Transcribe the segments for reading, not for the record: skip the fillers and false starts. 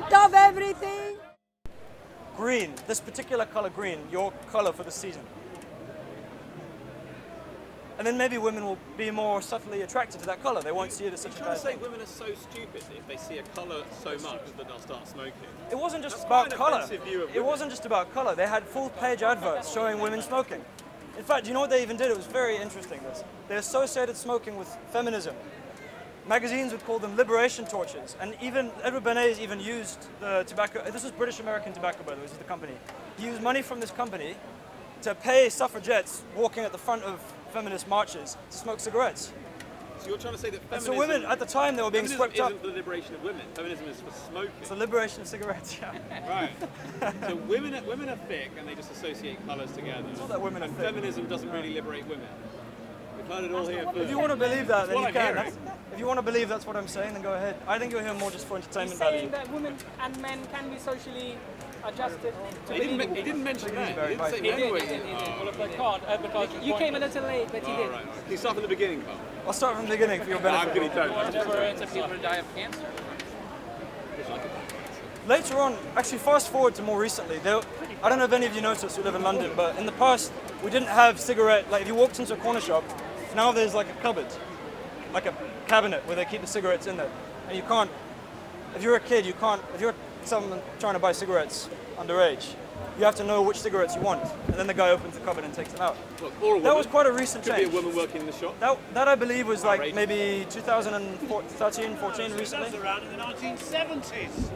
government of everything. Green, this particular color green, your color for the season. And then maybe women will be more subtly attracted to that color. They won't see it as such a bad thing. You're trying to say women are so stupid that if they see a color so much that they'll start smoking? It wasn't just That's about quite an color. offensive view of It women. wasn't just about color. They had full-page adverts showing women smoking. In fact, you know what they even did? It was very interesting. They associated smoking with feminism. Magazines would call them liberation torches, and even Edward Bernays even used the tobacco. This was British American Tobacco, by the way. This is the company. He used money from this company to pay suffragettes walking at the front of feminist marches to smoke cigarettes. So you're trying to say that And feminism... so women, at the time, they were being feminism swept up. isn't the liberation of women. Feminism is for smoking. It's the liberation of cigarettes, yeah. Right. So women are thick and they just associate colours together. It's not that women are And thick. feminism doesn't really liberate women. We've heard it all here first. If you want to believe that, then what you I'm can. hearing. If you want to believe that's what I'm saying, then go ahead. I think you're here more just for He's entertainment saying value. that women and men can be socially adjusted to He believing. didn't mention that. very He didn't say right. He did, anyway. he did, he did. Oh, Well, they can't, because you came a little late, but he did. right. Can you start from the beginning, Carl? I'll start from the beginning for your benefit. I'm going to don't. People die of cancer. Later on, actually fast forward to more recently, I don't know if any of you noticed who live in London, but in the past, we didn't have cigarette, like if you walked into a corner shop, now there's like a cupboard, like a cabinet where they keep the cigarettes in there. And you can't, if you're a kid, you can't, if you're someone trying to buy cigarettes underage, you have to know which cigarettes you want. And then the guy opens the cupboard and takes them out. Look, or a woman. That was quite a recent Could change. be a woman working in the shop. That I believe was like Outrageous. maybe 2013, 14 recently. That was around in the 1970s.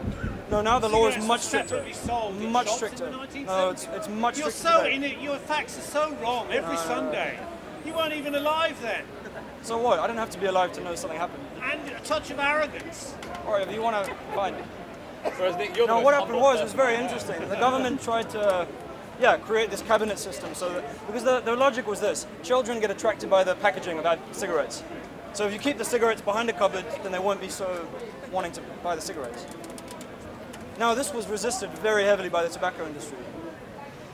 No, now the law is Cigarettes much were stricter. separately sold in Much shops stricter. in the 1970s. No, it's much You're stricter so today. your facts are so wrong every Sunday. You weren't even alive then. So what? I didn't have to be alive to know something happened. And a touch of arrogance. Or if you want to find it. Whereas Nick, you're the No, most what happened humble was, it was very interesting. The government tried to, create this cabinet system so that, because the logic was this, children get attracted by the packaging of cigarettes. So if you keep the cigarettes behind a cupboard, then they won't be so wanting to buy the cigarettes. Now, this was resisted very heavily by the tobacco industry.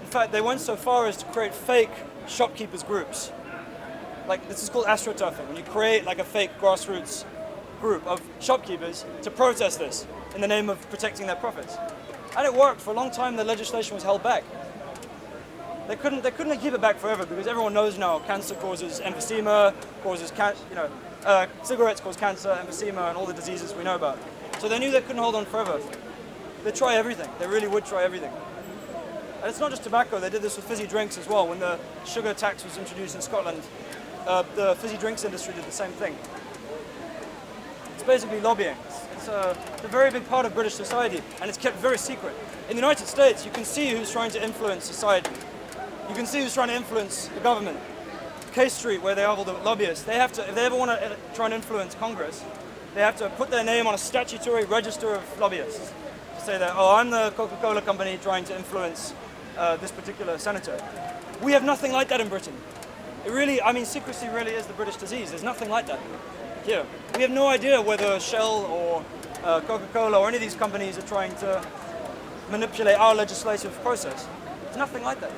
In fact, they went so far as to create fake shopkeepers groups. Like, this is called astroturfing, when you create like a fake grassroots group of shopkeepers to protest this in the name of protecting their profits. And it worked. For a long time, the legislation was held back. They couldn't keep it back forever because everyone knows now cancer causes emphysema, cigarettes cause cancer, emphysema, and all the diseases we know about. So they knew they couldn't hold on forever. They try everything. They really would try everything. And it's not just tobacco. They did this with fizzy drinks as well. When the sugar tax was introduced in Scotland, the fizzy drinks industry did the same thing. It's basically lobbying. It's a very big part of British society, and it's kept very secret. In the United States, you can see who's trying to influence society. You can see who's trying to influence the government. K Street, where they have all the lobbyists, they have to, if they ever want to try and influence Congress, they have to put their name on a statutory register of lobbyists to say that, oh, I'm the Coca-Cola company trying to influence this particular senator. We have nothing like that in Britain. It really, secrecy really is the British disease. There's nothing like that here. We have no idea whether Shell or Coca-Cola or any of these companies are trying to manipulate our legislative process. There's nothing like that.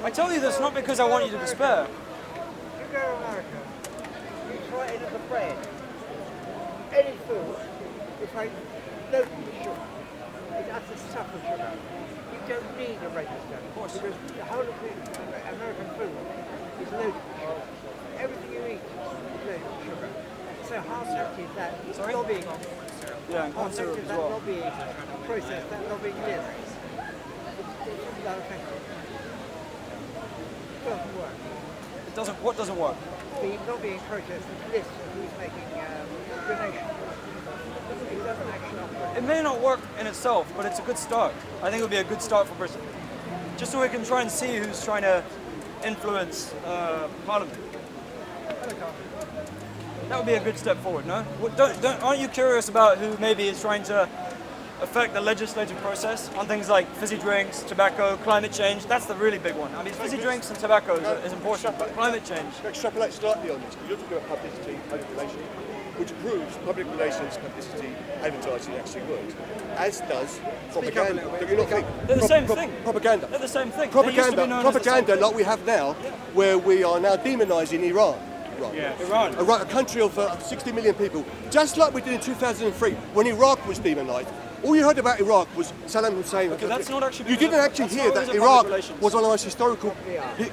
I tell you this not because I want you to despair. You go to America, you try it as a bread. Any food, it's like loads of sugar. It has to suffer sugar. You don't need a register. Of course. Because the whole of the American food is loaded with sugar. Everything you eat is loaded with sugar. So how effective that lobbying on Yeah, and how corn syrup effective as that well. lobbying process, that lobbying is. It's that effective. It doesn't work. What doesn't work? The lobbying process lists of who's making donations. It doesn't actually operate. It may not work in itself, but it's a good start. I think it would be a good start for Britain. Just so we can try and see who's trying to influence Parliament. That would be a good step forward, no? Aren't you curious about who maybe is trying to affect the legislative process on things like fizzy drinks, tobacco, climate change? That's the really big one. Fizzy drinks and tobacco is important, but climate change. Extrapolate slightly on this. You're talking about publicity, public relations, which proves public relations, publicity, advertising actually works. As does propaganda. Do you not think? They're the same thing. Propaganda. They're the same thing. They used to be known as the same Propaganda thing. like we have now, where we are now demonising Iran. Iran. A country of 60 million people, just like we did in 2003 when Iraq was demonised. All you heard about Iraq was Saddam Hussein. Okay, that's not actually You because didn't of- actually that's hear not that because of Iraq public relations. was one of the most historical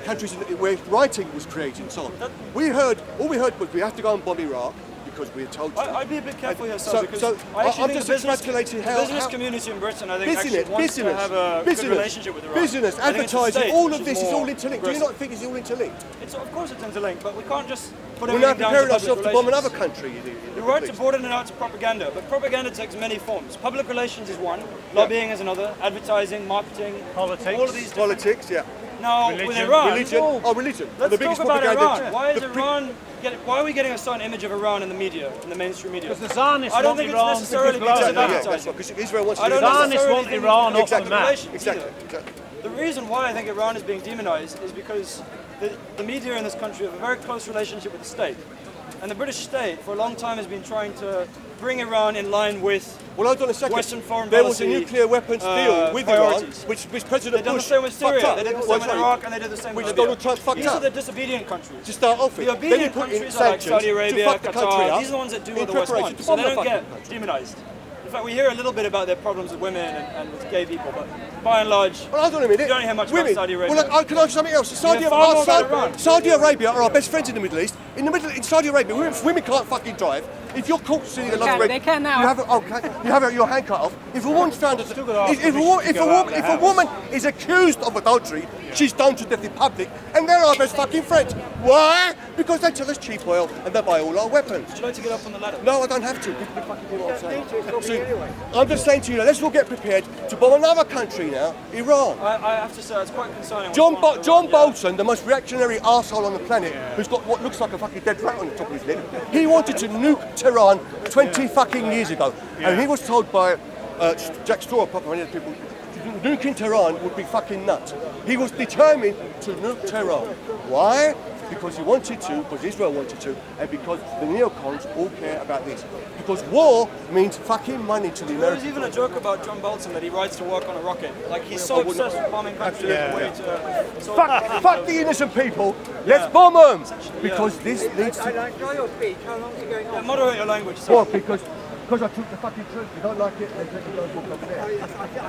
countries where writing was created and so on. All we heard was we have to go and bomb Iraq because we were told to. I'd be a bit careful here, So- because so I actually I'm think just the business, extrapolating how- the business how- community in Britain, I think, actually wants to have a good relationship with Iran. business, I think it's the advertising, state all which of this is more all interlinked. Do you aggressive. not think it's all interlinked? Of course it's interlinked, but we can't just put We're now everything down to preparing public ourselves to bomb relations. another country. in the You're Middle right to East. broaden it out to propaganda, but propaganda takes many forms. Public relations is one, lobbying is another, advertising, marketing, Politics. all of these different. Politics, yeah. Now, with Religion. Iran, Religion. Oh, religion. let's the biggest talk about propaganda. Iran. Why is why are we getting a certain image of Iran in the media, in the mainstream media? Because the Zionists I don't want think Iran it's necessarily to be because of global. Yeah, advertising. that's right, because Israel wants to I do don't that. Zionists necessarily want think Iran it's off the public map. relations Exactly. either. Exactly. The reason why I think Iran is being demonized is because the media in this country have a very close relationship with the state. And the British state, for a long time, has been trying to bring Iran in line with Well, hold on a second. Western foreign there was a policy, nuclear weapons deal with Iran, priorities. which They've President done the Bush same with fucked Syria, up. they did the same Well, with sorry. Iraq, and they did the same Which with Libya. Donald Trump fucked These up. are the disobedient countries. To start off with. The Then he obedient put in countries are like sanctions Saudi Arabia, to fuck the country Qatar. up These are the ones that do in what the West preparation wants, to so bomb they the don't fucking get country. demonized. In fact, we hear a little bit about their problems with women and with gay people, but by and large, Well, hold on a minute. you don't hear much Women. about Saudi Arabia. Well, look, can I ask you something else? Saudi, hear far more about Iran. Saudi Arabia are our best friends in the Middle East. In Saudi Arabia, women can't fucking drive. If you're caught stealing another They can now. you have your hand cut off. If a woman's found as if a woman is accused of adultery, she's done to death in public, and they're our best fucking friends. Why? Because they tell us cheap oil and they buy all our weapons. would you like to get up on the ladder? No, I don't have to. People fucking do what I'm saying. Need to, it's not See, me anyway. I'm just saying to you, now, let's all get prepared to bomb another country now, Iran. I have to say, it's quite concerning. John what's going on John with Iran, Bolton, the most reactionary arsehole on the planet, who's got what looks like a fucking dead rat on the top of his lip, he wanted to nuke Tehran 20 fucking years ago. And he was told by Jack Straw, probably many other people, nuking Tehran would be fucking nuts. He was determined to nuke Tehran. Why? Because he wanted to, because Israel wanted to, and because the neocons all care about this. Because war means fucking money to the There was Americans. even a joke about John Bolton that he rides to work on a rocket. Like, he's so obsessed with bombing countries. Fuck the innocent people, let's bomb them! Because this leads I to... enjoy your speech. How long is it going on? Moderate your language. Well, because I took the fucking truth. If you don't like it, then you don't walk over there. I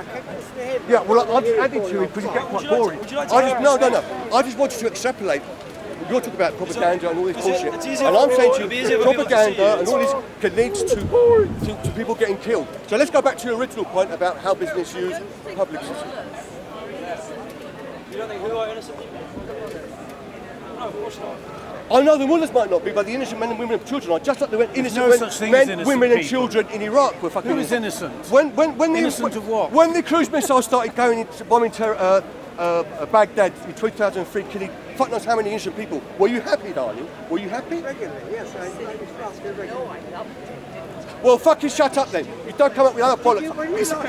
kept listening to him. Yeah, well, I'm just adding to it because it gets quite boring. would you like to I hear just, it? no. I just wanted to extrapolate. You're talking about propaganda and all this bullshit. it's easier And for I'm saying people- it'll be to easier you, for people to see propaganda it. and all this can lead to people getting killed. So let's go back to your original point about how business use public system. You don't think who are innocent people? No, of course not. I know the mullahs might not be, but the innocent men and women and children are just like the innocent no such thing as men, innocent women and people. children in Iraq were fucking Who is innocent? When Innocent of what? When the cruise missiles started going into bombing Baghdad in 2003, killing fuck knows how many innocent people, were you happy, darling? Were you happy? Regularly, yes. I used to ask her regularly. Well, fucking shut up then. You don't come up with other politics.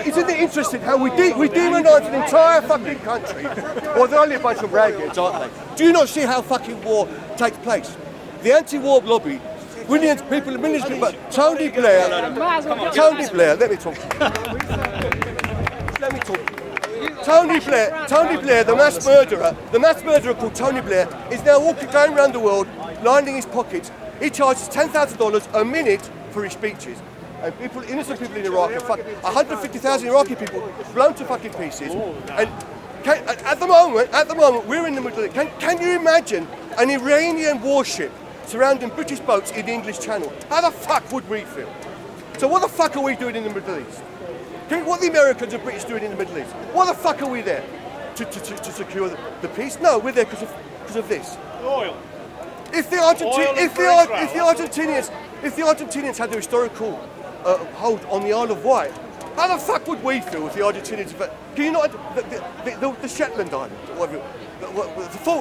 Isn't it interesting how we demonise an entire fucking country? Well, they're only a bunch of ragheads, aren't they? Do you not see how fucking war takes place? The anti-war lobby, millions of people, Tony Blair, let me talk. Let me talk. Tony Blair, the mass murderer called Tony Blair, is now going around the world, lining his pockets. He charges $10,000 a minute for his speeches. And innocent people in Iraq, 150,000 Iraqi people blown to fucking pieces. And at the moment, we're in the middle of it. Can you imagine an Iranian warship surrounding British boats in the English Channel? How the fuck would we feel? So what the fuck are we doing in the Middle East? What are the Americans and British doing in the Middle East? What the fuck are we there? To secure the peace? No, we're there because of this. Oil. If the Argentinians had the historical hold on the Isle of Wight, how the fuck would we feel if the Argentinians? Can you not the Shetland Island, whatever,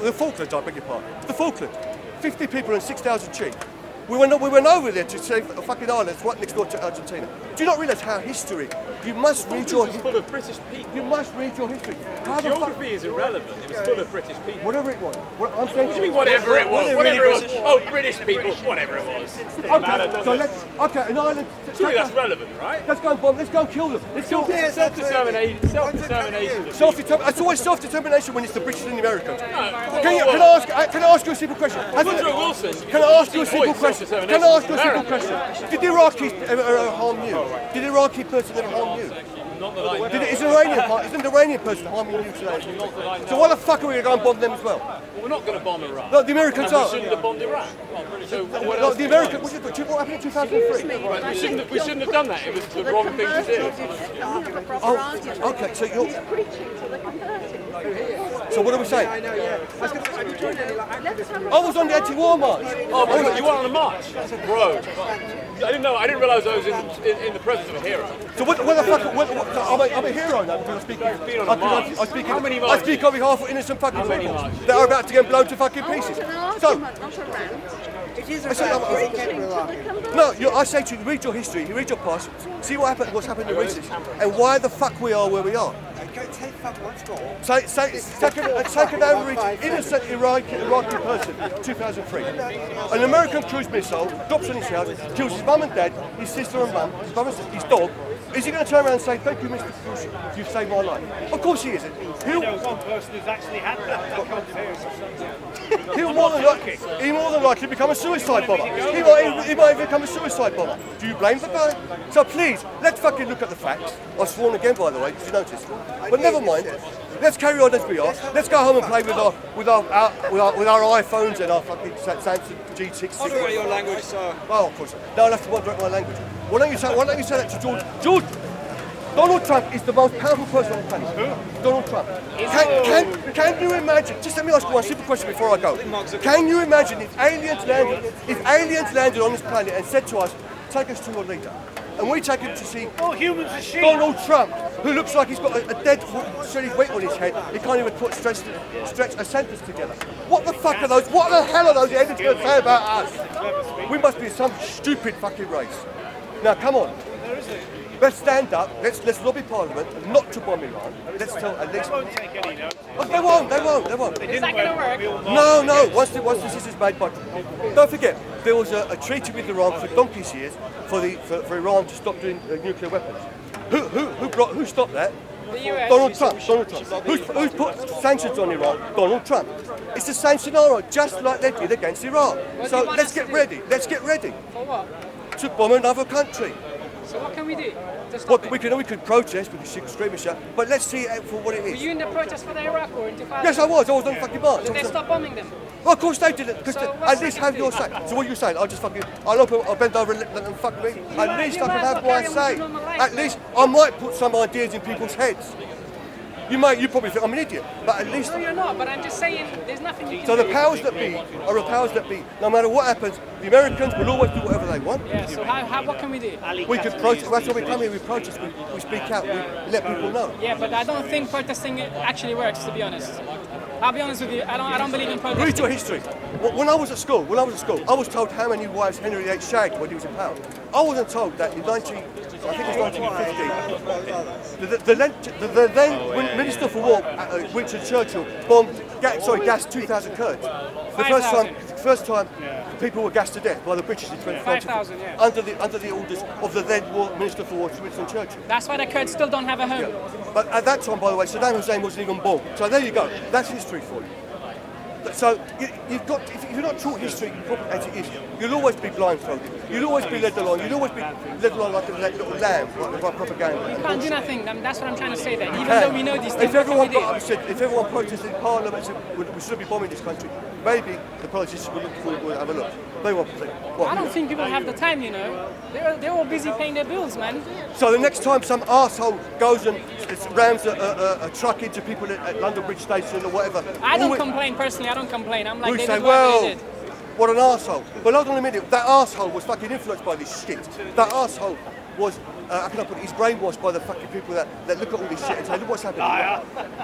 the Falklands? I beg your pardon. The Falklands, 50 people and 6,000 sheep. We went over there to save a fucking island that's right next door to Argentina. Do you not realise how history? You must read your history. full of British people. You must read your history. How the fuck? Geography is irrelevant. It was full of British people. Whatever it was. I'm saying. What do you mean whatever it was? Whatever it was. Oh, British people. Whatever it was. Okay, so let's. Okay, an island. Surely that's relevant, right? Let's go and bomb. Let's go and kill them. Let's kill them. Self-determination. Self-determination. It's always self-determination when it's the British and the Americans. Can I ask you a simple question? Woodrow Wilson. Can I ask you a simple question? can I ask you a simple question? Did the Iraqis ever harm you? Did the Iraqi person ever harm you? Not that I know. Is an Iranian person harming you today? So why the fuck are we going to go and bomb them as well? Well, we're not going to bomb Iraq. No, the Americans And we are. shouldn't have bombed Iraq. So what No, else the can we Americans. do? What happened in 2003? Right, we shouldn't have done that. It was the wrong thing to do. Oh, okay. So you're. So what are we saying? I was on the anti-war march. Oh, but you were on a march, bro. I didn't know. I didn't realise I was in the presence of a hero. So what the fuck? I'm a hero now because I speak. been on a march. How many I marches? speak on behalf of innocent fucking many people marches? that are about to get blown to fucking pieces. So. It is I say, I say to you, read your history, read your past, see what's happened in Riza, and why the fuck we are where we are. Take an average innocent Iraqi person, 2003. An American cruise missile drops on his house, kills his mum and dad, his sister and mum, his brother and sister, his dog. Is he going to turn around and say, thank you, Mr. Bush, you've saved my life? Of course he isn't. I know one person who's actually had that kind of experience. He'll more than likely become a suicide bomber. He might even become a suicide bomber. Do you blame the guy? So please, let's fucking look at the facts. I've sworn again, by the way, did you notice? But never mind. Let's carry on as we are. Let's go home and play with our iPhones and our fucking Samsung G6. Moderate your language, sir. Oh, of course. No, I'll have to moderate my language. Why don't you say that to George? George, Donald Trump is the most powerful person on the planet. Who? Donald Trump. Can you imagine? Just let me ask you one simple question before I go. Can you imagine if aliens landed on this planet and said to us, "Take us to your leader," and we take him to see Humans are sheep. Donald Trump, who looks like he's got a dead shredded weight on his head. He can't even stretch a sentence together. What the fuck are those? What the hell are those aliens going to say about us? We must be some stupid fucking race. Now, come on. Let's stand up. Let's lobby Parliament not to bomb Iran. Let's tell at least. They won't take any notice. Oh, they won't. Is that going to work? No. Once the decision is made by. Don't forget, there was a treaty with Iran for donkey's years for Iran to stop doing nuclear weapons. Who stopped that? The US. Donald Trump. Who's put sanctions on Iran? Donald Trump. It's the same scenario, just like they did against Iraq. What So do you want let's us to get do? ready. Let's get ready For what? to bomb another country. So what can we do to stop What, it? we can protest, we can scream and shout, but let's see it for what it Were is. you in the protest for the Iraq war in 2000? Yes, I was on the fucking march. Did they stop bombing them? Well, of course they didn't, because So what's at least the have big your deal? say. So what are you saying? I'll bend over and let them fuck me. At least you I might can as have well my carry on with say. your normal life, At man. least I might put some ideas in people's heads. You probably think I'm an idiot, but at least. No, you're not, but I'm just saying there's nothing you can So do. the powers that be are the powers that be. No matter what happens, the Americans will always do whatever they want. Yeah, so what can we do? We can protest. That's why we come here. We protest. We speak out. We let people know. Yeah, but I don't think protesting actually works, to be honest. I'll be honest with you, I don't believe in Read protesting. your history. When I was at school, I was told how many wives Henry VIII shagged when he was in power. I wasn't told that in 1950, the then Minister for War, Winston Churchill, gassed 2,000 Kurds. The first time people were gassed to death by the British in 2014, 5,000, yeah. under the orders of the then Minister for War, Winston Churchill. That's why the Kurds still don't have a home. But at that time, by the way, Saddam Hussein wasn't even born. So there you go. That's history for you. So you've got, if you're not taught history as it is, you'll always be blindfolded. You'll always be led along. You'll always be led along like a little lamb by propaganda. You can't do nothing. That's what I'm trying to say there. Even though we know these things, If what can we everyone do? if everyone protested in Parliament and said we should be bombing this country, maybe the politicians will have a look. They won't think. I don't think people have the time, you know. They're all busy paying their bills, man. So the next time some arsehole goes and rams a truck into people at London Bridge Station or whatever, I don't complain personally. I don't complain. I'm like, we they say, did whatever well, they did. what an arsehole. But hold on a minute, that arsehole was fucking influenced by this shit. That arsehole was, how can I put it, he's brainwashed by the fucking people that look at all this shit and say, look what's happening.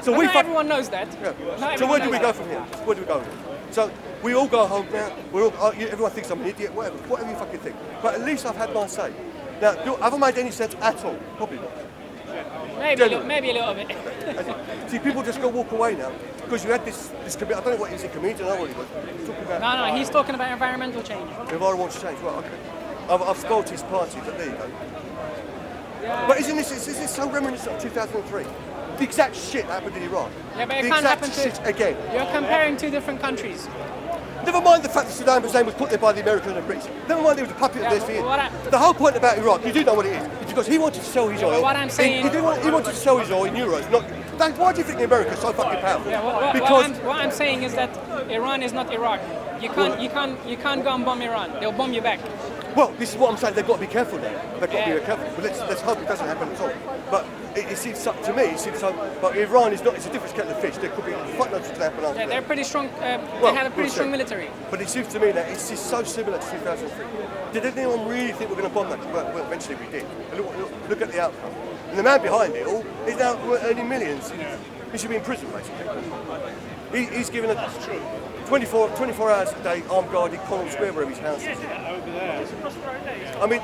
So But we not everyone knows that. Yeah. Not So where everyone do we knows go that. from here? Where do we go? So we all go home now. Everyone thinks I'm an idiot. Whatever you fucking think. But at least I've had my say. Now, have I made any sense at all? Probably not. Maybe a little bit. See, people just go walk away now because you had this I don't know what he's a comedian or what he was talking about. No, he's talking about environmental change. Environmental change. Well, okay. I've spoiled his party, but there you go. Yeah. But isn't this so reminiscent of 2003? The exact shit happened in Iran. Yeah, but it the can't exact happen to shit again. You're comparing two different countries. Never mind the fact that Saddam Hussein was put there by the Americans and the British. Never mind he was a puppet of theirs for years. The whole point about Iraq, you do know what it is. It's because he wanted to sell his oil. What I'm saying, he wanted to sell his oil in euros. Why do you think the Americans are so fucking powerful? Yeah, what I'm saying is that Iran is not Iraq. You can't go and bomb Iran. They'll bomb you back. Well, this is what I'm saying. They've got to be careful now. They've got to be careful. But let's hope it doesn't happen at all. But it seems to me, but Iran is not. It's a different kettle of fish. There could be fuckloads to happen. Yeah, they're pretty strong. They have a pretty strong military. But it seems to me that it's just so similar to 2003. Did anyone really think we're going to bomb that? Well, eventually we did. Look at the outcome. And the man behind it all is now earning millions. He should be in prison, basically. He's given a 24 hours a day armed guard in Connaught Square where his house is. Over there. I mean,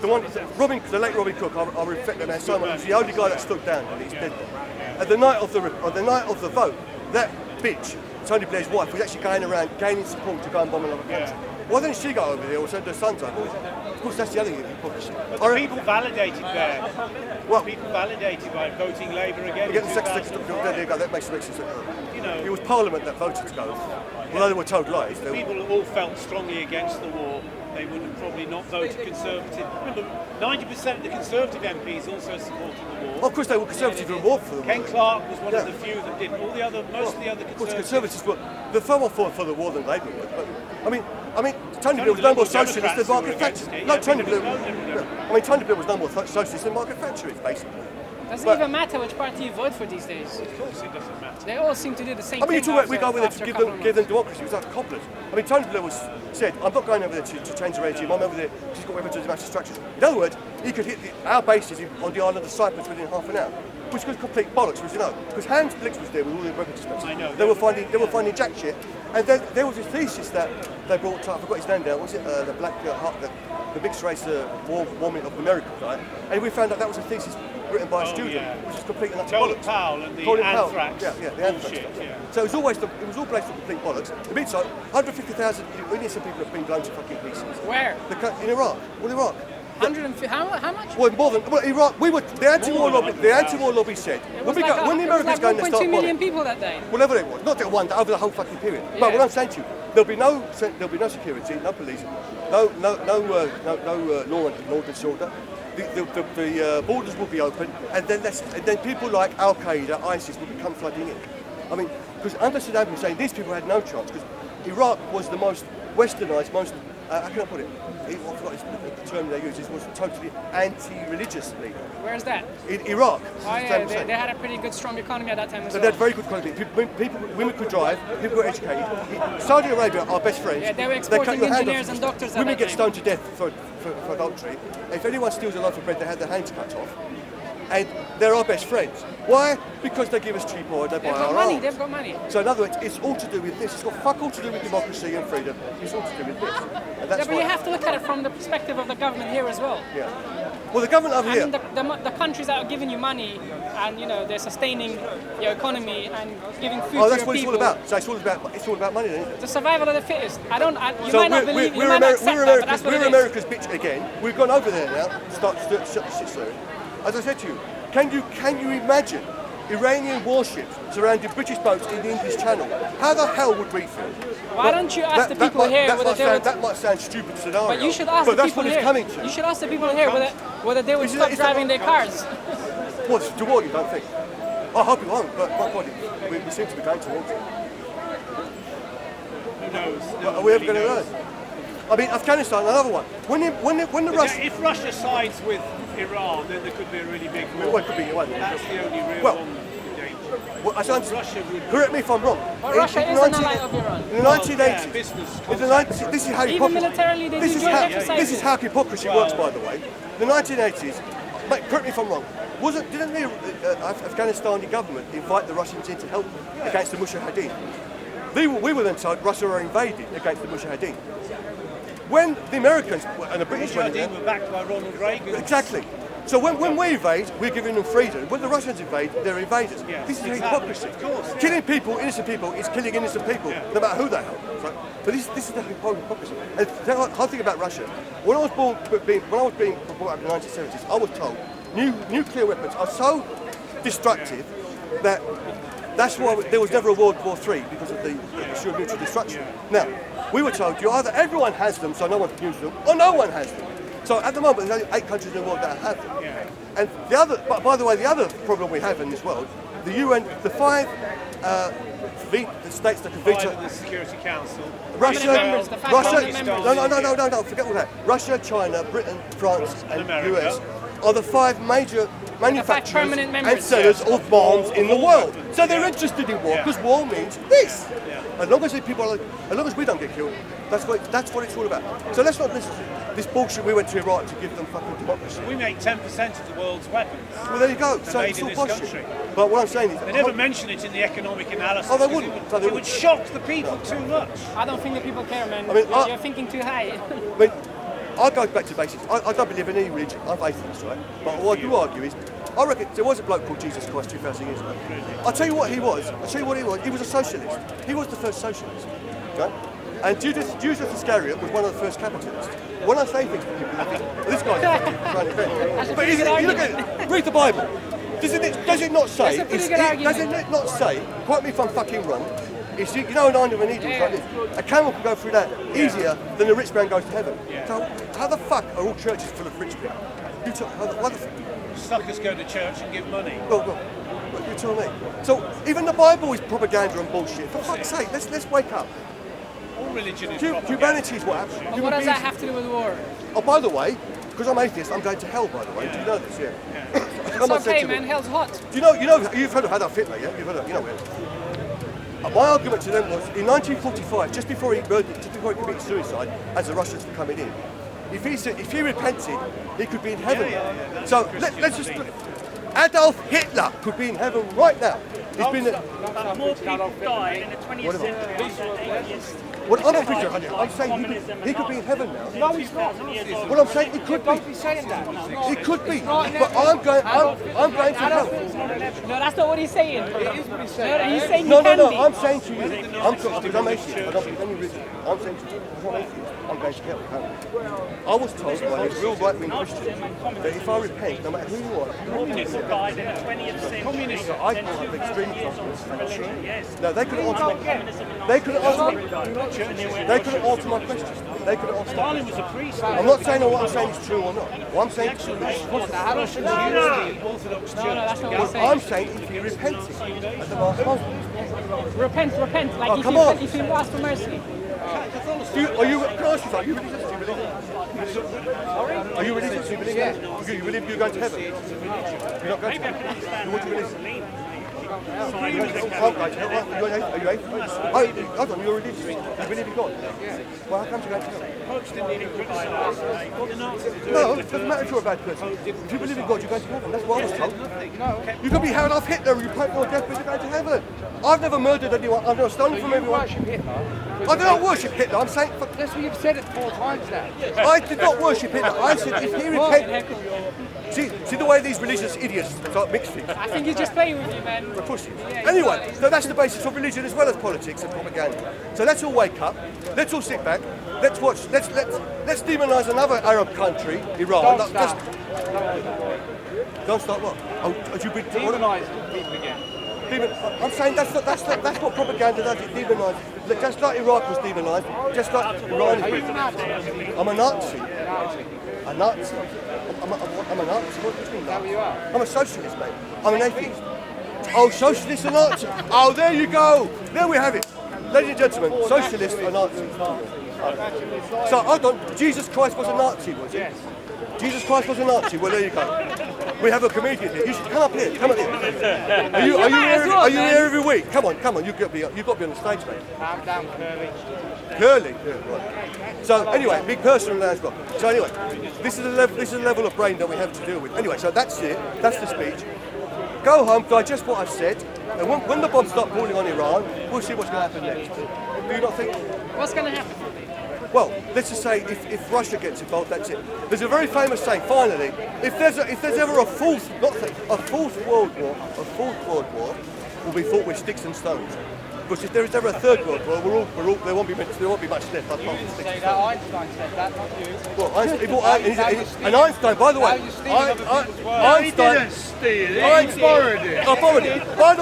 the late Robin Cook, I reflect on that so much. He's the only guy that stood down, and he's dead. At the night of the vote, that bitch, Tony Blair's wife, was actually going around gaining support to go and bomb another country. Why didn't she go over there or send her sons over? Of course, that's the other hypocrisy. But the people validated there. What? People validated by voting Labour again. Again, there you go. That makes sense. You know, it was Parliament that voted to go. Although they were told lies. People all felt strongly against the war. They would have probably not voted Conservative. Remember, 90% of the Conservative MPs also supported the war. Of course, they were Conservative and war for the war. Ken Clarke was one of the few that did. Most of the other Conservatives. Of course, Conservatives were far more for the war than Labour were. But I mean, Tony Blair was no more socialist than Margaret Thatcher. No, Tony Blair was no more socialist than Margaret Thatcher, basically. Doesn't even matter which party you vote for these days. Of course it doesn't matter. They all seem to do the same thing. I mean, we go over there to give them democracy. It was like cobblers. I mean, Tony Blair said, I'm not going over there to change the regime. I'm over there to got weapons of mass destruction. In other words, he could hit our bases on the island of Cyprus within half an hour, which was complete bollocks, as you know. Because Hans Blix was there with all the weapons dispensers. I know. They were finding jack shit. And then there was a thesis that they brought to, I forgot his name now, was it the Black the mixed race warming of America, right? And we found out that was a thesis written by a student, which is complete and utter bollocks. Powell and the anthrax. Yeah, the anthrax stuff. So it was all based on complete bollocks. The bit so 150,000 innocent people have been blown to fucking pieces. Where? In Iraq. Well, Iraq. 150. How much? Well, more than Iraq. We were the anti-war lobby. The anti-war lobby said when the Americans go and start 1.2 million people that day. Whatever it was, not that one, over the whole fucking period. Yeah. But what I'm saying to you, there'll be no security, no police, no law and order. The borders will be open, and then people like Al Qaeda, ISIS will become flooding in. I mean, because under Saddam Hussein, these people had no chance because Iraq was the most westernised, most how can I put it? I forgot the term they used. It was totally anti-religious league. Where's that? In Iraq. Oh yeah, they had a pretty good, strong economy at that time as well. They had very good economy. Women could drive. People were educated. Saudi Arabia are best friends. Yeah, they were exporting engineers and doctors. Women get stoned to death for adultery. If anyone steals a loaf of bread, they have their hands cut off. And they're our best friends. Why? Because they give us cheap oil, they buy our arms. They've got money. So in other words, it's all to do with this. It's got fuck all to do with democracy and freedom. It's all to do with this. And that's but you have to look at it from the perspective of the government here as well. Yeah. Well, the government over here. I mean, the countries that are giving you money and they're sustaining your economy and giving food to your people. Oh, that's what it's all about. So it's all about money, isn't it? The survival of the fittest. You might not believe. You might not accept that, but that's what it is. We're America's bitch again. We've gone over there now. Shut the shit slurring. As I said to you, can you imagine Iranian warships surrounding British boats in the English Channel? How the hell would we feel? Why don't you ask the people here whether they would... That might sound stupid scenario, but you should ask the people here. That's what it's coming to. You should ask the people here whether they would stop driving their cars. What, to war, you don't think? I hope it won't, but my God, we seem to be going towards it. Who knows? Are we ever going to learn? I mean, Afghanistan, another one. When the Russians... If Russia sides with Iran, then there could be a really big war. Well, it could be, that's the only real danger. Well, Russia would... Correct me if I'm wrong. But Russia is an ally of Iran. In the 1980s, this is how even militarily, they do joint exercises. This is how hypocrisy works, by the way. The 1980s, correct me if I'm wrong, didn't the Afghanistani government invite the Russians in to help against the Mujahideen? We were then told Russia were invading against the Mujahideen. When the Americans and the British went in, were backed by Ronald Reagan. Exactly. So when we invade, we're giving them freedom. When the Russians invade, they're invaders. Yeah, this is hypocrisy. Of course. Killing people, innocent people, is killing innocent people, no matter who they are. So this is the hypocrisy. And the whole thing about Russia, when I was being brought up in the 1970s, I was told nuclear weapons are so destructive that That's why there was never a World War III, because of the issue of mutual destruction. Now, we were told either everyone has them, so no one can use them, or no one has them. So at the moment, there's only 8 countries in the world that have them. And the other, by the way, the other problem we have in this world, the UN, the 5 the states that can veto the Security Council. Russia, members, the five permanent members. no, forget all that. Russia, China, Britain, France, and America. US are the 5 major manufacturers permanent members. and sellers of bombs in the world. So they're interested in war because war means this. As long as the people, as long as we don't get killed, that's what it's all about. So let's not listen to this bullshit. We went to Iraq to give them fucking democracy. We make 10% of the world's weapons. Well, there you go. So made it's in all this bullshit. country. But what I'm saying is, They never mention it in the economic analysis. Oh, they 'cause wouldn't. It So they would wouldn't. shock the people too much. I don't think the people care, man. I mean, You're thinking too high. I mean, I go back to basics. I don't believe in any religion. I'm atheist, right? But what I do argue is, I reckon there was a bloke called Jesus Christ 2,000 years ago. I'll tell you what he was. He was a socialist. He was the first socialist. Okay? And Judas Iscariot was one of the first capitalists. When I say things to people, they think, this guy's trying to invent. But you look at it, read the Bible. Does it not say? That's a pretty good argument. Does it not say? Quote me if I'm fucking wrong. It's, you know, an eye of an needle, like this. A camel can go through that easier than a rich man goes to heaven. So how the fuck are all churches full of rich people? Why the fuck? Suckers go to church and give money. Well, you tell me. So even the Bible is propaganda and bullshit. For fuck's sake, let's wake up. All religion is propaganda. Humanity is what happens. But what does that have to do with war? Oh, by the way, because I'm atheist, I'm going to hell. By the way, do you know this? Yeah. It's okay, man. Hell's hot. Do you know? You've heard of Adolf Hitler, yeah? You've heard of, you know it. My argument to them was, in 1945, just before he committed suicide, as the Russians were coming in, if he repented, he could be in heaven. So let's just. Adolf Hitler could be in heaven right now. He's been. More people died in the 20th century than atheists. Well, I'm not preaching. I'm saying he could be in heaven now. No, he's not. Well, I'm saying he could be. Don't be saying that. He could be. But I'm going to hell. No, that's not what he's saying. It is what he's saying. No, he's saying No, he can be. I'm saying to you, because I'm atheist. I don't believe any religion. I'm saying to you, because I'm atheist, I'm going to hell. I was told by a real right-wing Christian that if I repent, no matter who you are, More people died in the 20th century so I can't have extreme years for religion. Yes. No, they couldn't answer my question. They couldn't answer my Stalin question. was a priest. I'm not saying that what I'm saying is true or not. What I'm saying is true. Russians used the Orthodox Church. that's not what to I'm saying. I'm saying if you repented at the last moment. Repent. Like come if you ask for mercy. Can I ask you something? Are you religious? Do you believe that? Are you religious? Do you believe that? You believe you're going to heaven? You're not going to heaven? What do you believe? Are you atheist? Hold on, you're religious. You believe in God? Well, how come you're going to heaven? Popes didn't even criticise what the Nazis were doing. No, it doesn't matter if you're a bad person. If you believe in God, you're going to heaven. That's what I was told. You could be Adolf Hitler and you pray for death, but you're going to heaven. I've never murdered anyone. I've never stolen from anyone. Worship Hitler. I do not worship Hitler. I'm saying, That's what you've said it 4 times now. I did not worship Hitler. I said if he repented. See the way these religious idiots start mixed things. I think he's just playing with you, man. They're pussies. Anyway, so that's the basis of religion as well as politics and propaganda. So let's all wake up. Let's all sit back. Let's watch. Let's demonise another Arab country, Iran. Don't start. Don't start what? Oh, you've been Demonise people again. I'm saying that's what propaganda does. It demonises. Just like Iraq was demonised, just like Iran is demonised. I'm a Nazi. A Nazi. I'm a Nazi. What do you think? I'm a socialist, mate. I'm an atheist. Oh, socialist and Nazi. Oh, there you go. There we have it. Ladies and gentlemen, socialists are Nazis. So I don't. Jesus Christ was a Nazi, was he? Yes. Jesus Christ was a Nazi. Well, there you go. We have a comedian here. You should come up here. Come up here. Are you here every week? Come on. You've got to be on the stage, mate. Calm down, Curly. Curly. Yeah, right. So anyway, be personal now as well. So anyway, this is the level of brain that we have to deal with. Anyway, so that's it. That's the speech. Go home, digest what I've said, and when the bombs start falling on Iran, we'll see what's going to happen next. Do you not think? What's going to happen? Well, let's just say if Russia gets involved, that's it. There's a very famous saying. Finally, if there's ever a fourth world war will be fought with sticks and stones. Because if there is ever a third world war, there won't be much left. Say that Einstein said that, not you. Well, and Einstein, by the way, He didn't steal it, he borrowed it. I borrowed it. By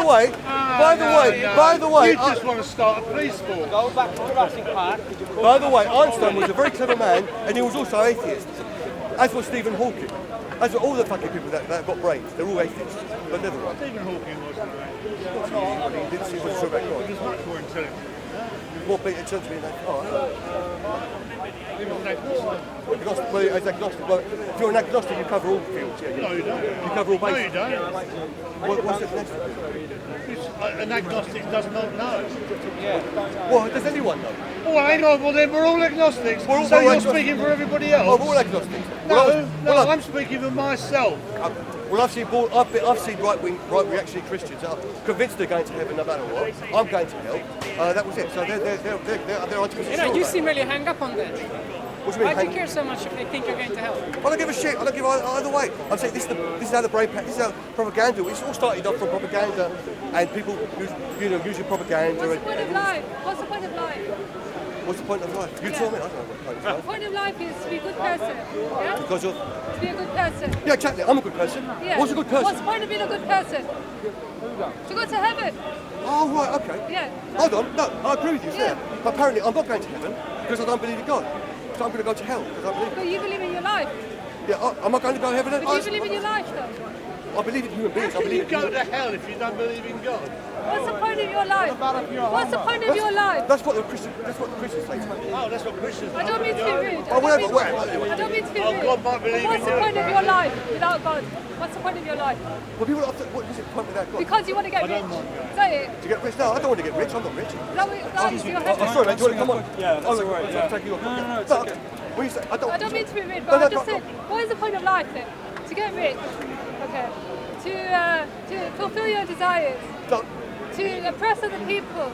the way, You just want to start a police force. Go back to Jurassic Park. by the way, Einstein was a very clever man, and he was also atheist. As was Stephen Hawking. As were all the fucking people that have got brains. They're all atheists. But never mind. Stephen Hawking wasn't He didn't see what's true about God. He was much more intelligent. More better turn to me than He was an agnostic. agnostic. Well, as agnostic, well, if you're an agnostic, you cover all fields. Yeah, No, you don't. You cover all No, you bases. don't. What's the next? An agnostic does not know. Well, does anyone know? Oh, hang on. Well, then we're all agnostics. We're all So you're agnostic. speaking for everybody Oh, else? we're all agnostics. No, I'm speaking for myself. Well, I've seen right-wing, right-reactionary Christians that are convinced they're going to heaven no matter what. I'm going to hell. That was it. So they're onto You know, you seem really hung up on that. What do you Why mean? do you care so much if they think you're going to hell? I don't give a shit. I don't give either way. I'm saying this is how the brain. This is how propaganda. It's all started off from propaganda, and people using propaganda. What's the point of life? What's the point of life? What's the point of life? You tell me. I don't know what the point of The life. point of life is to be a good person. Yeah? Because of To be a good person. yeah, exactly. I'm a good person. Yeah. What's a good person? What's the point of being a good person? To go to heaven. Oh right, okay. Yeah. Hold on. No, I agree with you. Yeah. Yeah. But apparently, I'm not going to heaven because I don't believe in God. So I'm going to go to hell because I believe. But you believe in your life. Yeah. Am I going to go to heaven? But you believe in your life though. I believe in human beings. I How can you believe in go to hell if you don't believe in God? What's the point of your life? What's the point of your life? That's what the Christians say to me. Oh, that's what Christians I don't mean to be rude. Oh, whatever. I don't mean to be Oh, rude. God might believe What's in the you. point of your life without God? What's the point of your life? Well, people often, what is it point without God? Because you want to get rich. Is that it? To get rich? No, I don't want to get rich. I'm not rich. That is your Oh, head. sorry, mate. Do you want to come on? Yeah, that's all right, yeah. No, it's okay. When you say, I don't mean to be rude, No, but no, I just go- said, what is the point of life then? To get rich, okay. To fulfill your desires, No, to oppress other people,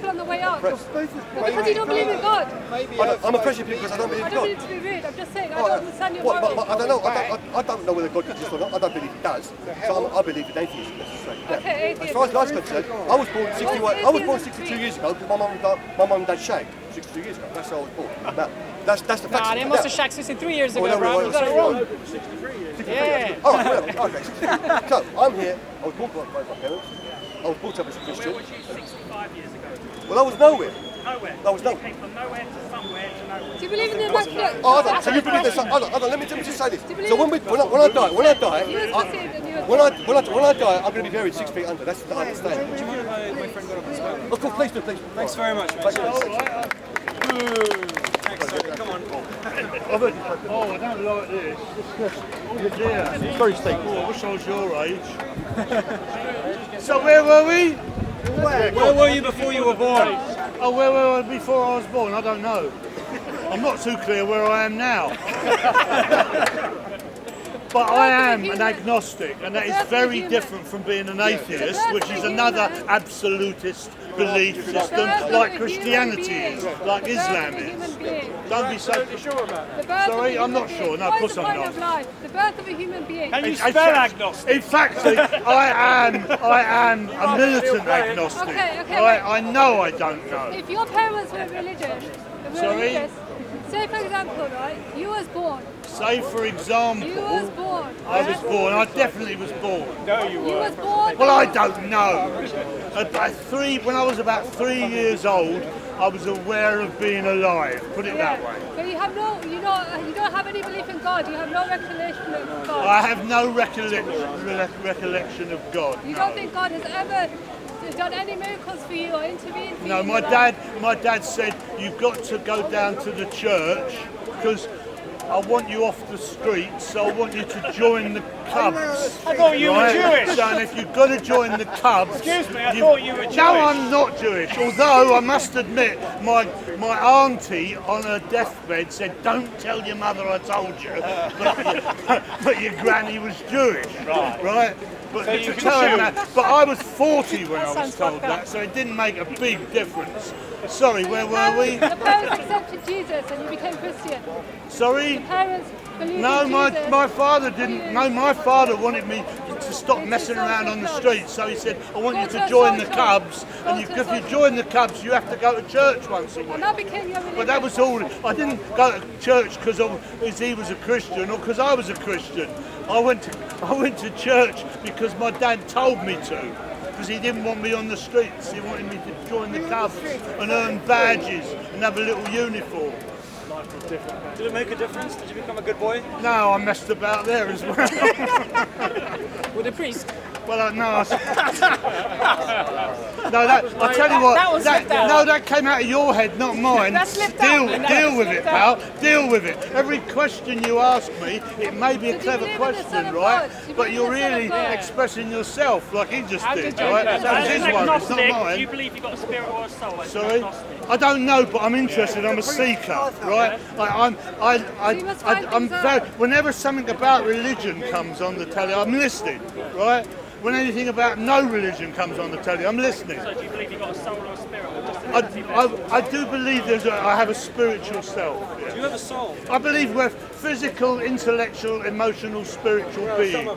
on the way up. Press. Because you don't believe in God. I'm oppressing people because I don't believe I in don't God. mean to be rude. I'm just saying I Oh, don't understand your what, motive. but I don't know. I don't know whether God exists or not. I don't believe He does. So I believe in atheism. Let's just say. Yeah. Okay, As atheism. far as life's concerned, I was born 61. I was born 62 years ago because my mum and dad shagged 62 years ago. That's how I was born. Now, that's the fact. Nah, they must have shacked 63 years ago, no, bro. no, You got it wrong. 63 Yeah. years. Oh, well, okay. So I'm here. I was born by my parents. I was brought up as a Christian. Where was you 65 years ago? Well, I was nowhere. Nowhere. I was You nowhere. came from nowhere to somewhere to nowhere. Do you believe in the immaculate? Oh, hold on. So you believe there's some? Hold on. Let me just say this. believe So when I die, You was conceived and you were when I die, I'm going to be buried 6 feet under. That's I understand. Do you mind if my friend got up as well? Of course, please do, please. Thanks very much, mate. Thanks, come on. Oh, I don't like this. Oh dear. It's very steep. Oh, I wish I was your age. So where were we? Where were you before you were born? Oh, where were we before I was born? I don't know. I'm not too clear where I am now. But I am an agnostic, and that is very different from being an atheist, which is another absolutist belief system, like Christianity is, like Islam is. Don't be so sure about that. Sorry, I'm not sure. No, of course I'm not. The birth of a human being. Can you spell agnostic? In fact, I am a militant agnostic. Okay, Right? I know I don't know. If your parents were religious, Sorry? say for example, right, you was born. Say for example, You was born. I was born. I definitely was born. You was born. Well, I don't know. When I was about 3 years old, I was aware of being alive. Put it that way. But you have you don't have any belief in God. You have no recollection of God. I have no recollection of God. You don't think God has ever done any miracles for you or intervened for you? No, in my your life? dad said you've got to go down to the church because I want you off the streets, so I want you to join the Cubs. I thought you were Jewish. So if you've got to join the Cubs... Excuse me, I thought you were Jewish. No, I'm not Jewish. Although, I must admit, my auntie on her deathbed said, don't tell your mother I told you, but your granny was Jewish. Right? But, So you to can tell him choose. that, but I was 40 when I was sounds told fucked up. that, so it didn't make a big difference. Sorry, where were we? The parents accepted Jesus and you became Christian. Sorry? Parents believed No, in my Jesus. father didn't. No, my father wanted me to stop messing around on the streets. So he said, I want you to join the Cubs, and if you join the Cubs, you have to go to church once a week. And that became your religion. But that was all. I didn't go to church because he was a Christian or because I was a Christian. I went to church because my dad told me to. Because he didn't want me on the streets. He wanted me to join the Cubs and earn badges and have a little uniform. Did it make a difference? Did you become a good boy? No, I messed about there as well. With the priest. Well, no. I tell you what. That came out of your head, not mine. Deal with it, pal. Deal with it. Every question you ask me, it may be a clever question, right? But you're really expressing yourself, like he just did, right? That was his one. It's not mine. Do you believe you've got a spirit or a soul? Sorry, I don't know, but I'm interested. I'm a seeker, right? I'm very. Whenever something about religion comes on the telly, I'm listening, right? When anything about no religion comes on the telly, I'm listening. So do you believe you've got a soul or a spirit? Or just I do believe I have a spiritual self. Yeah. Do you have a soul? I believe we're physical, intellectual, emotional, spiritual beings.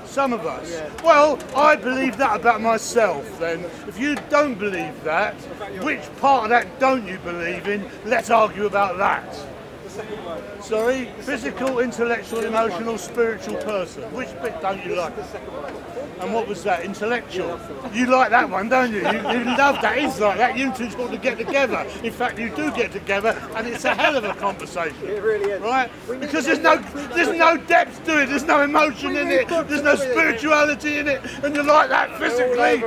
Some of us. Yeah. Well, I believe that about myself then. If you don't believe that, which part of that don't you believe in? Let's argue about that. Sorry? Physical, intellectual, emotional, spiritual person. Which bit don't you like? And what was that? Intellectual. You like that one, don't you? You love that. It's like that. You two ought to get together. In fact, you do get together, and it's a hell of a conversation. It really is. Right? Because there's no depth to it. There's no emotion in it. There's no spirituality in it, and you like that physically.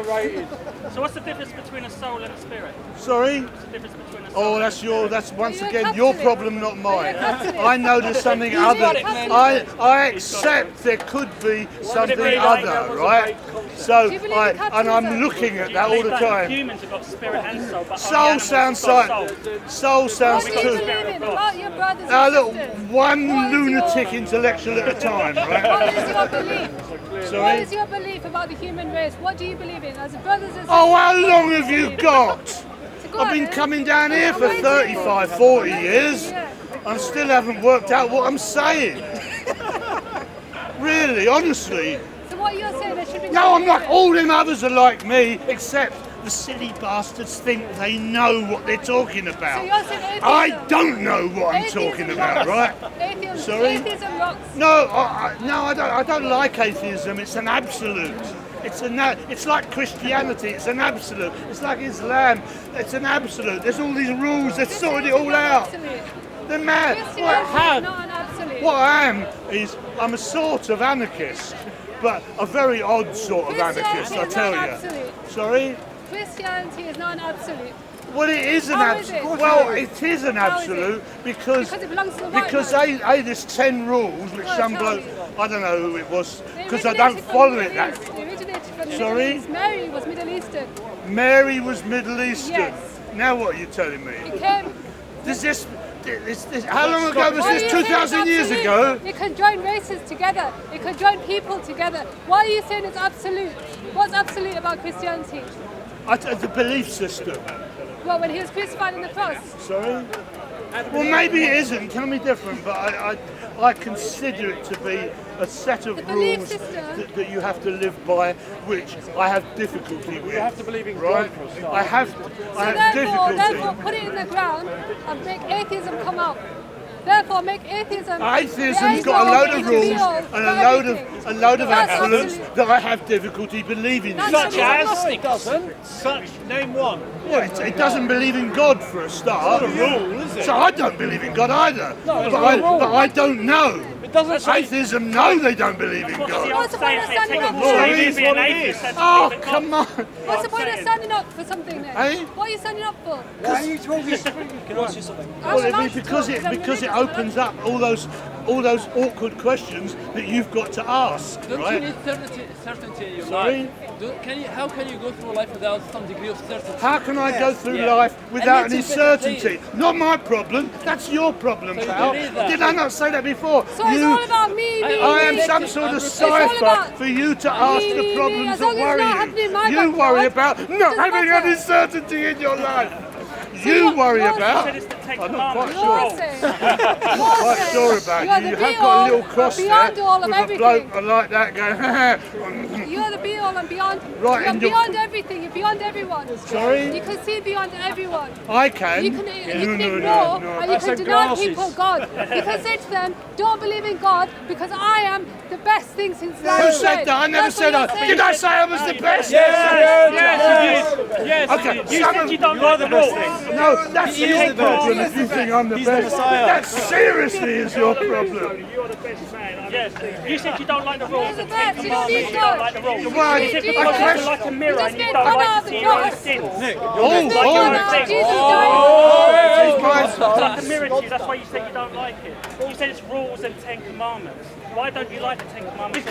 So what's the difference between a soul and a spirit? Sorry? What's the difference between a soul that's once again your problem, not mine. I know there's something other. I accept there could be something other, right? So I'm looking at that all the time. Humans have got spirit and soul, but soul sounds like soul sounds What do you too. believe in about your brothers and Look, sisters? one lunatic intellectual at a time, right? What is your belief? Sorry? What is your belief about the human race? What do you believe in as brothers and sisters? Oh, how long have you got? Go I've on, been then. coming down here for 35, 40 years. I still haven't worked out what I'm saying. Really, honestly. So what you're saying, there should be No, I'm not. All them others are like me, except the silly bastards think they know what they're talking about. So you're saying atheism. I don't know what I'm Atheism talking about, rocks. right? Atheism, Sorry? atheism rocks. No, I don't like atheism. It's an absolute. It's like Christianity. It's an absolute. It's like Islam. It's an absolute. There's all these rules. They've sorted it all out. They're mad. Christianity is not an absolute. What I am is I'm a sort of anarchist, but a very odd sort of anarchist, I tell you. Sorry? Christianity is not an absolute. Well, it is an How is absolute. it? Well, it is an How is it? absolute because Because it belongs to the white because man. there's 10 rules which Well, some tell bloke, me. I don't know who it was, They because I originated don't from follow the it Middle that. East. They originated from the Sorry? Middle East. Mary was Middle Eastern. Mary was Middle Eastern. Yes. Now what are you telling me? It came. Does this how long ago was Why are this? you saying 2,000 it's years absolute? ago? It can join races together. It can join people together. Why are you saying it's absolute? What's absolute about Christianity? The belief system. Well, when he was crucified on the cross. Sorry? Well, maybe it isn't. Tell me different, but I consider it to be a set of belief rules system. that you have to live by, which I have difficulty with. You have to believe in God for a start. I have Therefore, difficulty. put it in the ground and make atheism come out. Therefore, make atheism. Atheism's got a load of rules and a load of absolutes that I have difficulty believing in. Such as? It doesn't. Name one. Well, it doesn't believe in God for a start. It's not a rule, is it? So I don't believe in God either. No, it's but not a rule. I don't know. It doesn't say. Atheism, no, they don't believe in God. What's the point of standing up? Sorry? be an atheist. Oh, come on. What's the point of standing up for something then? Eh? What are you standing up for? Why are you talking? Can I ask you something? Well, because it opens up all those awkward questions that you've got to ask, Don't you right? need certainty in your Sorry? life? How can you go through life without some degree of certainty? How can I go through life without And any it's a bit of certainty? Not my problem. That's your problem, So you pal. believe that? Did I not say that before? So it's all about me. I am some sort of It's all cipher about for you to ask me, the me. problems As that long as it's worry not happening in my you. You backyard, worry about not doesn't having matter. any certainty in your life. You worry about. To Ten I'm not quite Commandments. sure. You're Quite sure about You're you. the You be have got a all, little cross there beyond all of with a everything. bloke like that going. You're the be all and beyond. Right, You're and you're- beyond everything. You're beyond everyone. Sorry? You can see beyond everyone. I can. You can No, ignore no. and you can deny people God. You can say to them, don't believe in God because I am the best thing since sliced Who said bread. that? I never That's said what that. you're Did I saying. say I was the best? Yes, you did. Yes, Okay, you did. You some said of- you don't like the rules. No, that's your problem if you think I'm the best. That seriously is your problem. You're the best man. Yes, you said you don't like the rules. You're the The Ten best. You don't Commandments. need You don't God. like the rules. Well, You said you because just- you're like a you mirror just and you made don't fun like of to the see your own cross. sins. Oh, Jesus oh. died. It's my It's like a mirror to you. That's why you said you don't like it. You said it's rules and Ten Commandments. Why don't you like the Ten Commandments?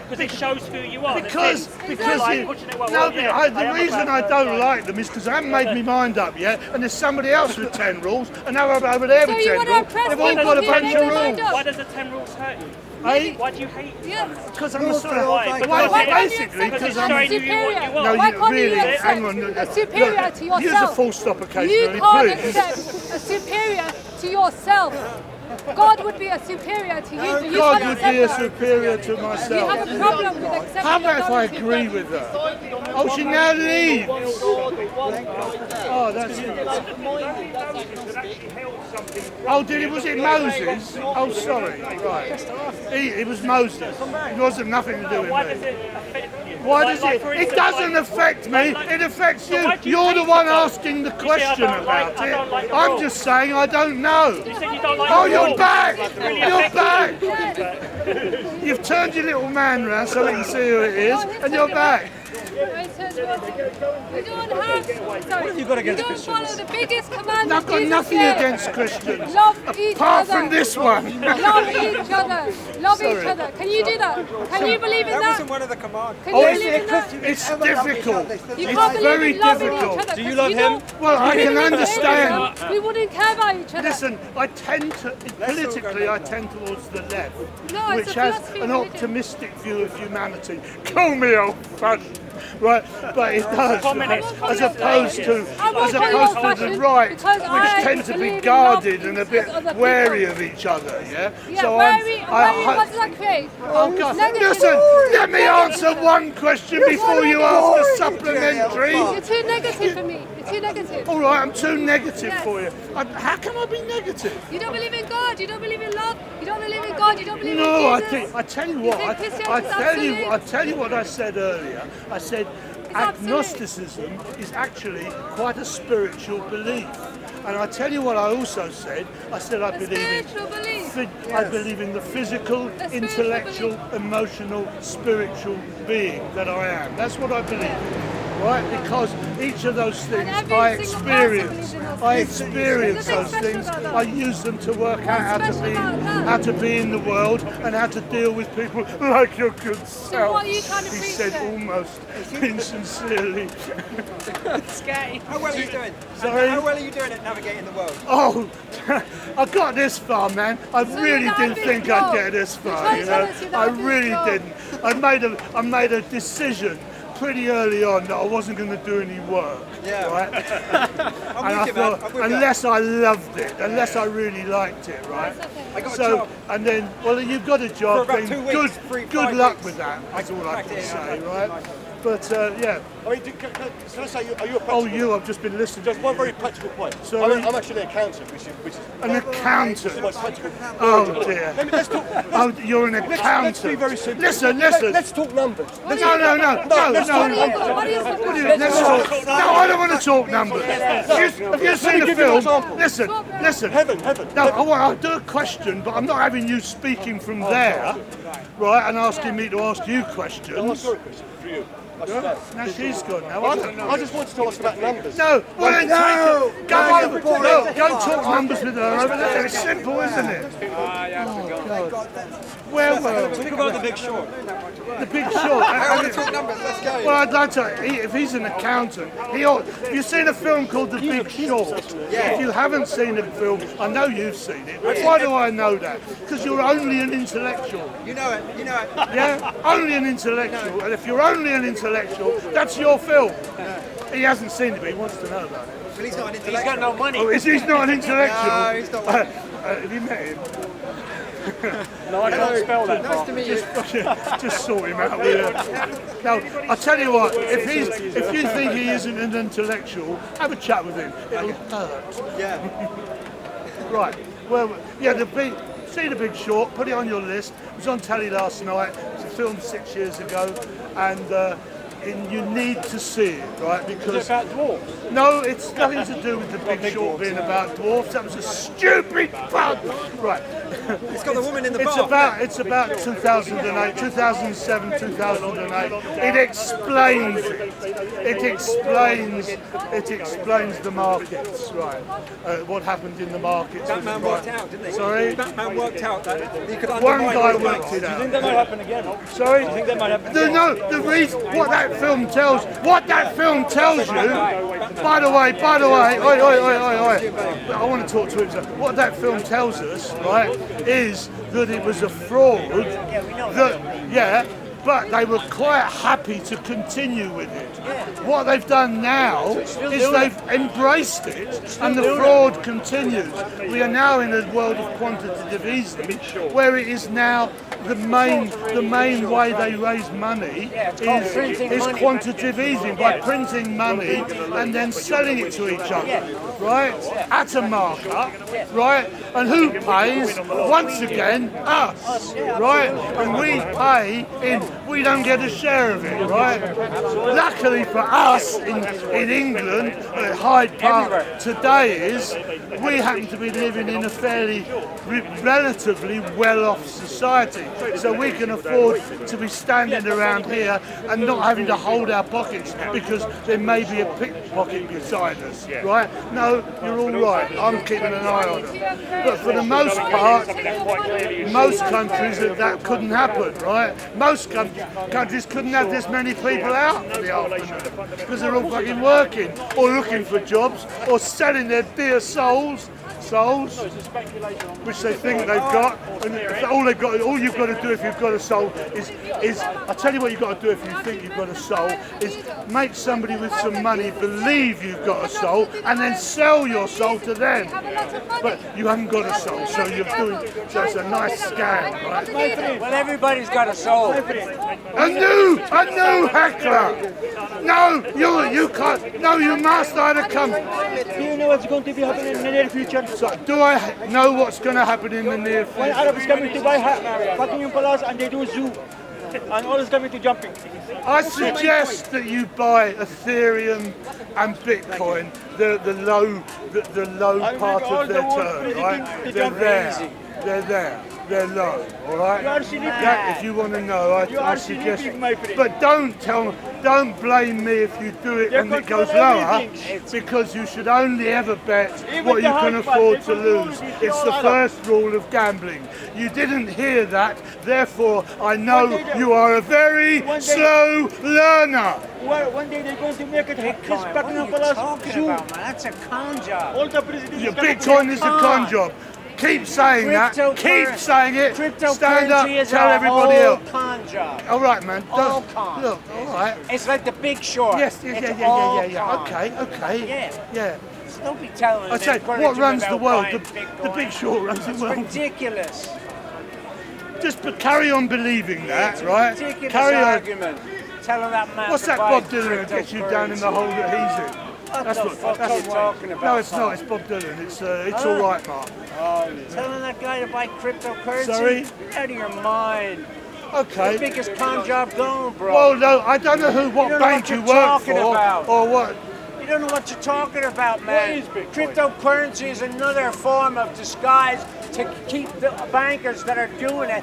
Because it shows who you are. Because like you, pushing it, well, no, yeah, I, I the am reason about I don't that, like them is because I haven't made my mind up yet, and there's somebody else with 10 rules, and now I'm over there So with you 10 wanna rules. oppress They've all people got a to bunch make of their mind rules. up? Why does the 10 rules hurt you? Hey? Why do you hate them? Yeah. Because I'm a sort of, Why? well, Because Why can't you basically, accept because it I'm showing as you what you superior? want. No, Why you can't really, you accept hang on. a superior to yourself? Use a full stop You occasionally, can't please. accept a superior to yourself. God would be a superior to you, but you God can't would accept be a that. superior to You have myself. a problem with accepting How about if I authority. agree with her? Oh, she now leaves. Oh, that's Oh, was it Moses? Oh, sorry. Right. It was Moses. It wasn't nothing to do with Why me. does it affect you? Why Like- does like, it? for It instance, doesn't like- affect me. It affects So you. why do you You're the hate one it, though? asking the You say, question I don't like- about I don't like it. the I'm rules. just saying I don't know. You said you don't like Oh, the you're rules. back! It really You're affects you. back! You've turned your little man round so we can see who it is, and you're back. You don't have. Sorry. have you got against You don't follow Christians? the biggest commandment. I've got Jesus nothing gave. against Christians. Love each Apart other. from this one. Love each other. Love Sorry. each other. Can you do that? Can you believe in That that? wasn't one of the commands. Can Oh, you it's- believe in that? It's difficult. You It's can't believe very in loving difficult. each other. Do you 'cause love him? Well, I if can we didn't understand. hate him, we wouldn't care about each other. Listen, I tend to, politically, I tend towards the left, No, it's which a has philosophy an of religion. optimistic view of humanity. Call me old-fashioned, right? But it does, Communist, as opposed to, I won't as call you opposed to the old-fashioned right, because which I tend to be believe in guarded love and a bit of other wary people. of each other. Yeah. Yeah, So what does that create? Oh God! Negative. Listen, let me answer one question before you ask a supplementary. You're too negative for me. You're too negative. All right, I'm too negative Yes. for you. How can I be negative? You don't believe in God. You don't believe in love. You don't believe in God. You don't believe No, in Jesus. I tell you what. think Christianity is I tell you what I said earlier. I said absolute. agnosticism is actually quite a spiritual belief. And I tell you what I also said. I said I believe spiritual belief. I believe in the physical, A spiritual intellectual, belief. emotional, spiritual being that I am. That's what I believe in. Right? Because each of those things every I single person believes experience. in those I things. experience There's those nothing things. special about I that. use them to work out What's special about that? how to be in the world and how to deal with people like your good self. what are you trying to He preach said then? almost insincerely. Scary. How well are you doing? Sorry? How well are you doing at navigating the world? Oh, I got this far, man. I really you're didn't that think big I'd dog. get this You're far. trying You to tell know, us you're that I big really dog. didn't. I made a decision pretty early on that I wasn't going to do any work. Yeah. Right. I'm And I with you, man. thought, I'm with unless I loved it, unless I really liked it, right? I got a So, job. and then, well, you've got a job. For about then 2 good, weeks, good 5 luck weeks. with that. That's all I cracked can it, say, yeah. right? But yeah. I mean, can I say, are you a practical? Oh, you! I've just been listening. Just to one you. very practical point. Sorry? I'm actually an accountant, which is An accountant. my practical. Oh dear. Let's talk. Oh, you're an Let's accountant. be very simple. Listen. Let's talk numbers. No. Let's talk numbers. No, I don't want to talk numbers. Have you seen a give you an film? example. Listen. Heaven. No, I'll do a question, but I'm not having you speaking from there, right, and asking me to ask you Oh, questions. sorry, Chris, for you. I should Yeah? say. Now she's gone now. I don't know. I just wanted to ask about numbers. No, well then take it. Go talk numbers with her over there. It's simple, isn't it? Oh, God. Where were we? Talk about the Big Short. The Big Short. I want to talk numbers. Let's go. Well, I'd like to. If he's an accountant, he ought. Have you seen a film called The Big Short? Yeah. If you haven't seen the film, I know you've seen it. But why do I know that? Because you're only an intellectual. You know it. You know it. Yeah, only an intellectual. And if you're only an intellectual, that's your film. He hasn't seen it, but he wants to know about it. Well, he's not an He's got no money. Oh, he's not an intellectual. No, he's not. Have you met him? No, I can't spell that. Nice to meet you. Just sort him out. No, I tell you what. If you think he isn't an intellectual, have a chat with him. It'll hurt. Yeah. Right. Well, yeah. See The Big Short. Put it on your list. It was on telly last night. It was a film 6 years ago, and you need to see it, right? Because Is it about dwarves? no, it's nothing to do with The Big Short being about dwarfs. That was a stupid bug. Right. It's got the woman in the bar. It's about 2008, 2007, 2008. It explains it. It explains the markets, right? What happened in the markets. Batman worked out, didn't he? Sorry? Batman worked out that he could One undermine guy the worked it Do you out. think that might happen again? Sorry? Do you think that might happen No, the reason what that film tells you. By the way, oi. I want to talk to him. What that film tells us, right, is that it was a fraud. But they were quite happy to continue with it. What they've done now is they've embraced it, and the fraud continues. We are now in a world of quantitative easing, where it is now the main way they raise money is quantitative easing, by printing money and then selling it to each other, right? At a markup, right? And who pays? Once again, us, right? And we pay we don't get a share of it, right? Luckily for us in England, Hyde Park today we happen to be living in a fairly relatively well-off society, so we can afford to be standing around here and not having to hold our pockets because there may be a pickpocket beside us, right? No, you're all right. I'm keeping an eye on them. But for the most part, most countries that couldn't happen, right? Most countries couldn't have this many people out in the afternoon because they're all fucking working or looking for jobs or selling their dear souls, which they think they've got, and all you've got to do if you've got a soul is I tell you what you've got to do if you think you've got a soul is make somebody with some money believe you've got a soul and then sell your soul to them. But you haven't got a soul, so so it's a nice scam, right? Well, everybody's got a soul. A new heckler. No, you can't. No, you must either come. Do you know what's going to be happening in the near future? So, do I know what's going to happen in the near future? When Arabs coming to buy Buckingham Palace and they do zoo, and all is coming to jumping. I suggest that you buy Ethereum and Bitcoin, the low part of their turn, right? They're there. They're low, all right? If you want to know, I suggest. But don't blame me if you do it when it goes lower, because you should only ever bet what you can afford to lose. It's the first rule of gambling. You didn't hear that, therefore I know you are a very slow learner. Well, one day they're going to make it his Buckingham Palace zoo. That's a con job. All the presidents. Your Bitcoin is a con job. Keep saying that. Keep saying it. Stand up. Tell everybody else. Con job. All right, man. All con. Look, all right. It's like The Big Short. Yes, yeah. Okay. Yeah. So don't be telling I say, them. what runs the world? The Big Short runs the world. It's ridiculous. Just carry on believing that, right? Ridiculous Carry on. argument. Telling that man. What's that Bob Dylan that gets you down in the hole that he's in? That's what you're talking about. No, it's not. It's Bob Dylan. It's all right, Mark. Telling that guy to buy cryptocurrency? Sorry? You're out of your mind. Okay. The biggest con job going, bro. Well, no, I don't know what bank you work for or what. You don't know what you're talking about, man. Cryptocurrency is another form of disguise to keep the bankers that are doing it,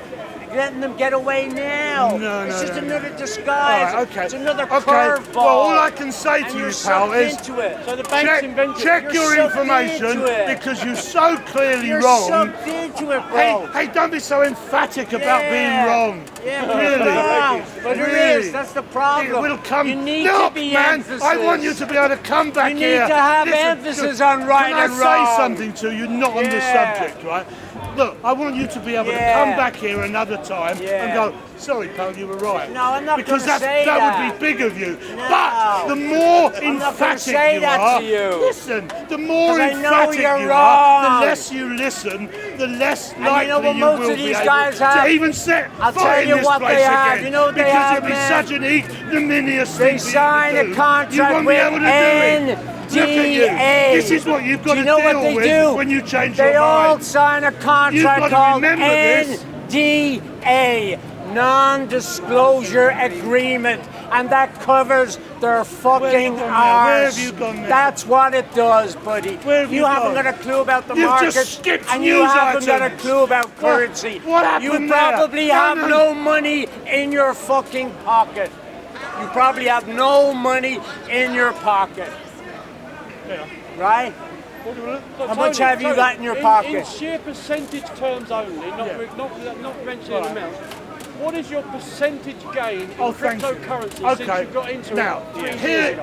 letting them get away now. It's just another disguise. Right, okay. It's another Okay. curveball. Well, all I can say to you, pal, is into it. So the banks invented check your information because you're so clearly You're wrong. sucked into it, bro. Hey, don't be so emphatic about being wrong. Yeah, really. but really. it is. That's the problem. It will come. You need Look, to be man, emphasis. I want you to be able to come back You here. need to have Listen, emphasis on right can and I wrong. say something to you, not on the subject, right? look, I want you to be able to come back here another time and go, sorry, pal, you were right. No, I'm not because gonna say that that. would be big of you. No. But the more I'm not gonna emphatic say you that are, to you. listen, the more 'Cause I know emphatic you're you are, wrong. the less you listen, the less And you know likely what you most will of be these able guys to have? even set I'll foot tell in you this what place they have. again. You know what they because have, it'll be man? such an ignominious They thing for sign you to a do. contract You won't be with able to do it. Look at you. NDA. This is what you've got Do you to know deal what they with do? when you change They your all mind. sign a You've contract got to called remember this. NDA, non-disclosure agreement, and that covers their fucking Where arse. have you gone now? That's what it does, buddy. Where have you haven't gone? got a clue about the You've market, just skipped and you news haven't got a items. clue about currency. What happened You there? probably No, have no. no money in your fucking pocket. You probably have no money in your pocket. Right? How much have you got in your pocket? In sheer percentage terms only, not mentioning amounts. What is your percentage gain in thank you. cryptocurrency since you got into now, it? here,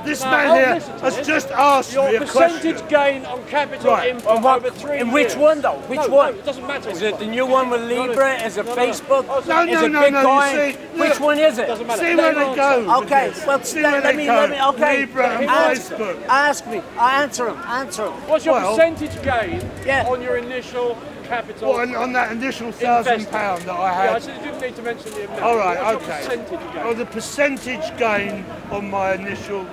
this man here has just asked your me a question. percentage gain on capital Right. input over 3 years. In which one though? Which No, one? No, it doesn't matter. Is it the new one with Libra? Is it Facebook? No, Is it no, Bitcoin? you see, Which look, one is it? Doesn't matter. See where they go. with Okay, this. well, See where let they me, go. okay. Libra and Facebook. Ask me. I'll answer him. Answer him. What's your Well- percentage gain Yeah. on your initial capital? What, on that initial £1,000 that I Yeah, I had? said you didn't need to mention the amount. All right, What's okay. Your percentage gain? Well, the percentage gain on my initial,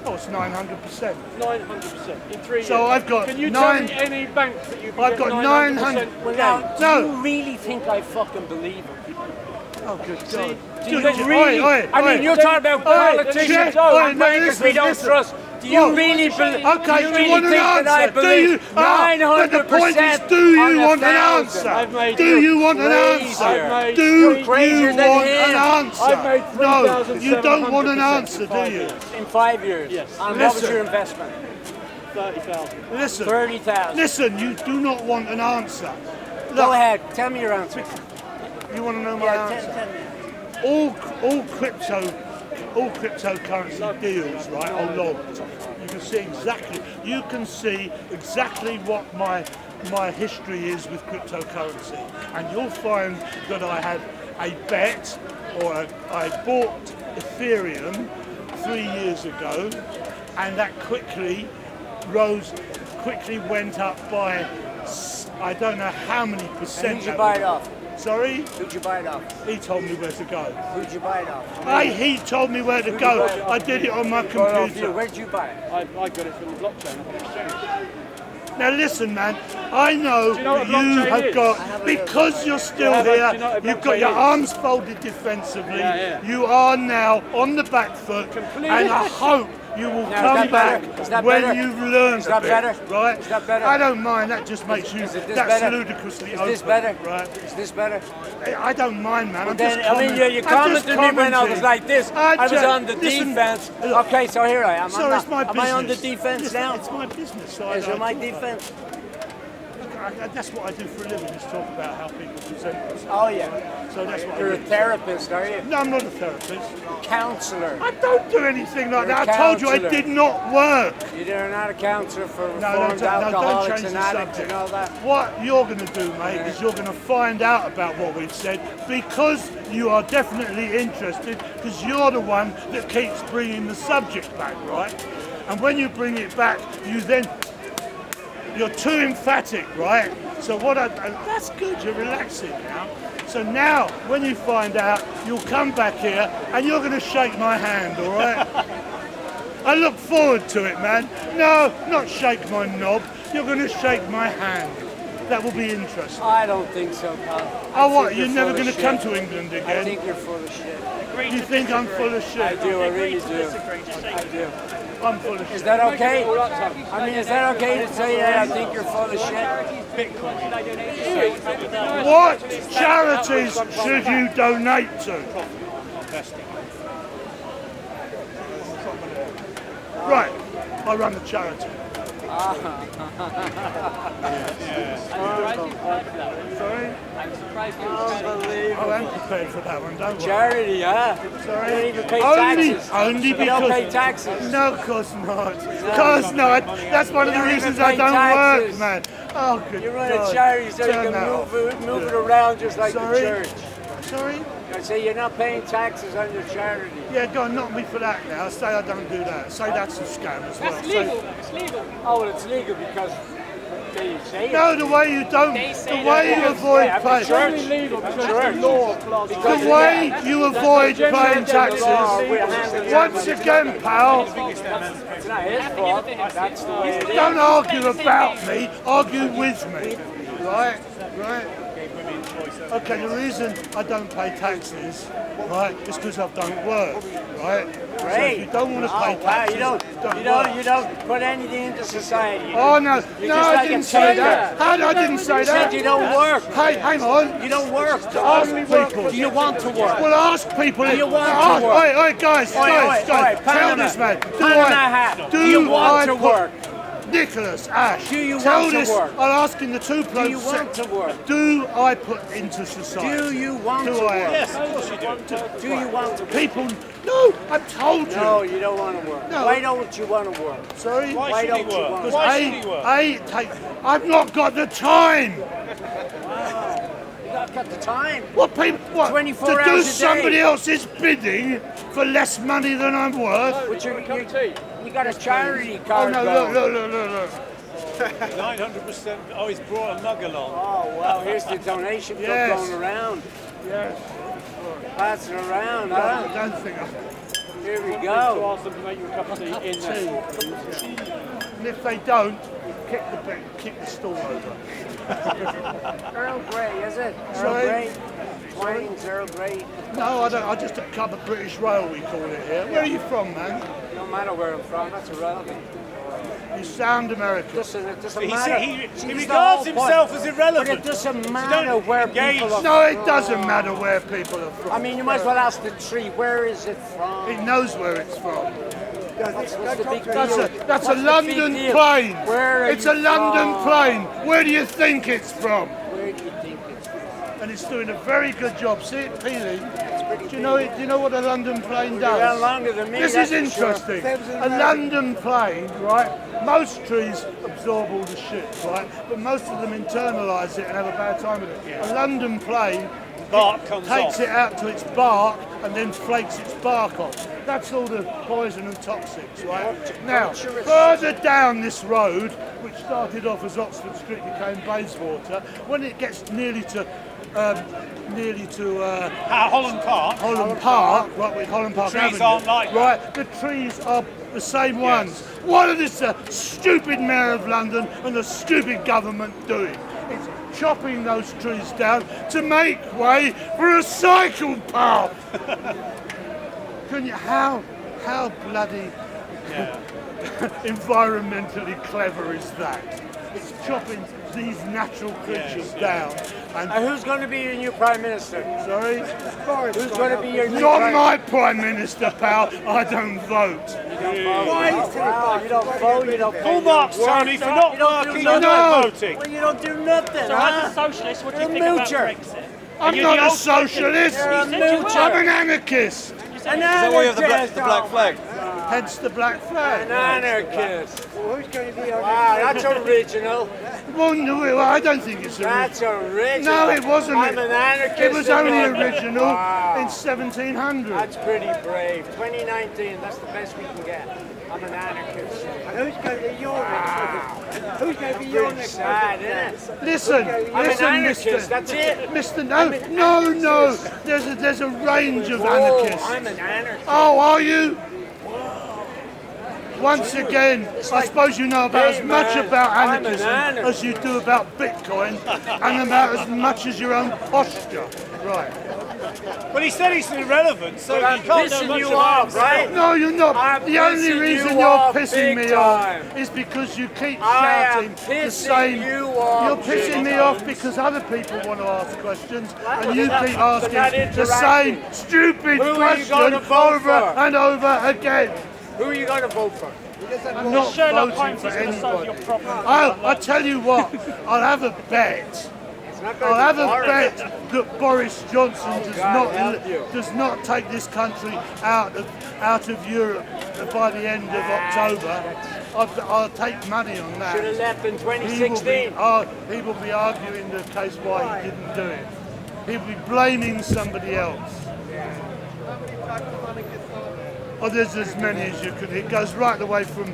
it's 900%. 900% in 3 years. So I've got Can you nine- tell me any bank that you can I've get got 900% 900 Well, gain? now, do No. you really think I fucking believe him? Oh, good God. Do you really? I mean, you're talking about politicians and bankers we don't trust. Do you Well, really believe? Okay, do you do you really want an think that I answer? Do believe you? But 900%? the point is, do you on want an 1,000? answer? Do you want an answer? Crazier. Do you Crazier than want him. an answer? I've made No, you don't want an 3,700% answer, in 5 do you? years. In 5 years. Yes. And what was Listen. your investment? 30,000. Listen, 30,000. listen, you do not want an answer. Go Look, ahead. Tell me your answer. you want to know my Yeah, answer? tell me. All cryptocurrency deals, right, are logged. You can see exactly what my history is with cryptocurrency, and you'll find that I had a bet, or I bought Ethereum 3 years ago, and that quickly went up by I don't know how many percent. And who'd you buy it off? Sorry? Who'd you buy it off? He told me where to go. Who'd you buy it off? He told me where to Who'd go. you buy it off? I did it on my Bought it off you. computer. Where'd you buy it? I got it from the blockchain off an exchange. Now listen, man, I know Do you know what that you blockchain have is? got, because you're still Yeah, but do here, you know what you've got blockchain your is? arms folded defensively, Yeah. you are now on the back foot, Completely. and I hope you will Now, is come that back better? Is that when better? you've learned Is that a bit, better? right? Is that better? I don't mind, that just makes you, Is it this that's better? ludicrously Is open, this better? right? Is this better? I don't mind, man, I'm Then, just I mean, you I'm commented just me when I was commenting. like this. I was just- on the listen, defense. look, Okay, so here I am. Sorry, it's my business. Am I on the defense Listen, now? It's my business. So Is I it my talk about defense? it. That's what I do for a living, is talk about how people present themselves. Oh, yeah. So that's what You're I a do. therapist, are you? No, I'm not a therapist. Counselor. I don't do anything like You're a that. I told you I counsellor. did not work. You're not a counselor for No, reformed don't alcoholics change and the addicts subject. and all that. What you're going to do, mate, is you're going to find out about what we've said, because you are definitely interested, because you're the one that keeps bringing the subject back, right? And when you bring it back, you're too emphatic, right? So that's good, you're relaxing now. So now, when you find out, you'll come back here and you're going to shake my hand, all right? I look forward to it, man. No, not shake my knob. You're going to shake my hand. That will be interesting. I don't think so, pal. Oh, what? think You're full never of going to shit. come to England I again? think you're full of shit. You think I'm full of shit? I do, I really do. I do. I'm full of shit. Is that okay? I mean, is that okay to say that I think you're full of shit? What charities should you donate to? Right, I run the charity. Sorry? I'm surprised you Oh, I'm prepared for that one, don't worry. Charity, huh? Sorry? You don't even pay Only taxes. because... You don't pay taxes. No, of course not. Of course not. That's one of the You don't reasons even I pay don't taxes. work, man. Oh, good You run God. a charity so you Turn can that move off. it around just like Sorry? the church. Sorry? I say you're not paying taxes on your charity. Yeah, go on, knock me for that now. Say I don't do that. Say that's a scam as well. That's Say- legal. It's legal. Oh, well, it's legal because they say No, it. the way you don't, They say the way that. you avoid Yeah, paying, it's only legal because Church. the law applies. the way you avoid paying taxes. Once again, pal, It's not his fault. That's the way it is. don't argue about me, argue with me. Right? Right? Okay, the reason I don't pay taxes, right, is because I've done work, right? So if you don't want to pay taxes, You don't put anything into society. Oh no, You're no, just I like didn't a say taker. that. I didn't say You said that. you don't work. Hey, hang on. You don't work. Ask people. Do you want to work? Well, ask people. Do you want to ask, work? Oi, guys, guys, tell Panama. this man. Panama hat. Do you want to work? Nicholas, Ash, Do you tell want to this. work? I'm asking the two blokes. Do you want to work? Do I put into society? Do you want Do to I? work? Yes, Of course you do. Do you want to work? People. No, I told you. No, you don't want to work. No. Why don't you want to work? Sorry. Why don't you want to Because work? I've not got the time. You got the time. What people? What? 24 to do hours a day. somebody else's bidding for less money than I'm worth? But you got a charity Oh card no! going. Look. 900%. Oh, he's brought a mug along. Oh, well, here's the donation book Yes. going around. Yes. Pass it around, I huh? don't think I. Here we To go. ask them to make you a cup of tea in there. And if they don't, kick the stool over. Earl Grey, is it? Earl Sorry? Grey? Twinings, Earl Grey. No, I don't. I just a cup of British Rail, we call it here. Where are you from, man? No matter where I'm from, that's irrelevant. You sound American. It doesn't He matter. he See, regards the whole himself point. as irrelevant. But it doesn't So matter don't where engage. people are No, it doesn't matter where people are from. I mean, you might as well ask the tree, where is it from? It knows where it's from. What's the big deal? That's a What's the big London deal? plane. Where are It's you a London from? plane. Where do you think it's from? Where do you think it's from? And it's doing a very good job. See it peeling? Do you know it? Do you know what a London plane does? You're longer than me, This that's is for sure. interesting. A London plane, right? Most trees absorb all the shit, right? But most of them internalise it and have a bad time with it. A London plane Bark comes takes off. it out to its bark and then flakes its bark off. That's all the poison and toxics, right? Now, further down this road, which started off as Oxford Street, became Bayswater, when it gets nearly to Holland Park. Holland Park, right, with Holland Park trees Avenue, aren't like that. right? The trees are the same ones. What are this stupid mayor of London and the stupid government doing? It's chopping those trees down to make way for a cycle path. Can you? How bloody environmentally clever is that? It's chopping these natural creatures down. And who's going to be your new Prime Minister? sorry? Who's going to be your new Not my Prime Minister, pal. I don't vote. Why? You don't vote, you don't Full marks, Tony, for not working or not voting. Well, you don't do nothing, So huh? as a socialist, what do you You're a think about moocher. Brexit? I'm You're not the a old socialist. You're a moocher. I'm an anarchist. Is that why you have the black flag? Hence the black flag. An anarchist. Well, who's going to be on Wow, that's original. Well, no, I don't think it's original. That's original. No, it wasn't. I'm an anarchist. It was only in London. original Wow. in 1700. That's pretty brave. 2019, that's the best we can get. I'm an anarchist. And who's going to be your next? Who's going to be your Pretty next? sad, isn't it? Listen, I'm listen, an anarchist, Mister. that's it. Mister, no. There's a range of anarchists. I'm an anarchist. Oh, are you? Once again, I suppose you know about Hey, as much man, about I'm an anarchism anarchist. as you do about Bitcoin, and about as much as your own posture. Right. Well, he said he's irrelevant, so But I'm you can't know pissing much you about off, him. right? No, you're not. I'm The only pissing reason you you're off pissing big me off time. is because you keep I am shouting the pissing same. you off, You're pissing me big off because other people want to ask questions, and you But keep not asking the interacting. same stupid Who are you question gonna vote over for? and over again. Who are you going to vote for? I'm not Sherlock voting Holmes for is going to solve your anybody. problem. I'll tell you what. I'll have a bet. I'll have a bet that Boris Johnson does not take this country out of Europe by the end of October. I'll take money on that. Should have left in 2016. He will be arguing the case why he didn't do it. He'll be blaming somebody else. Oh, there's as many as you could. It goes right the way from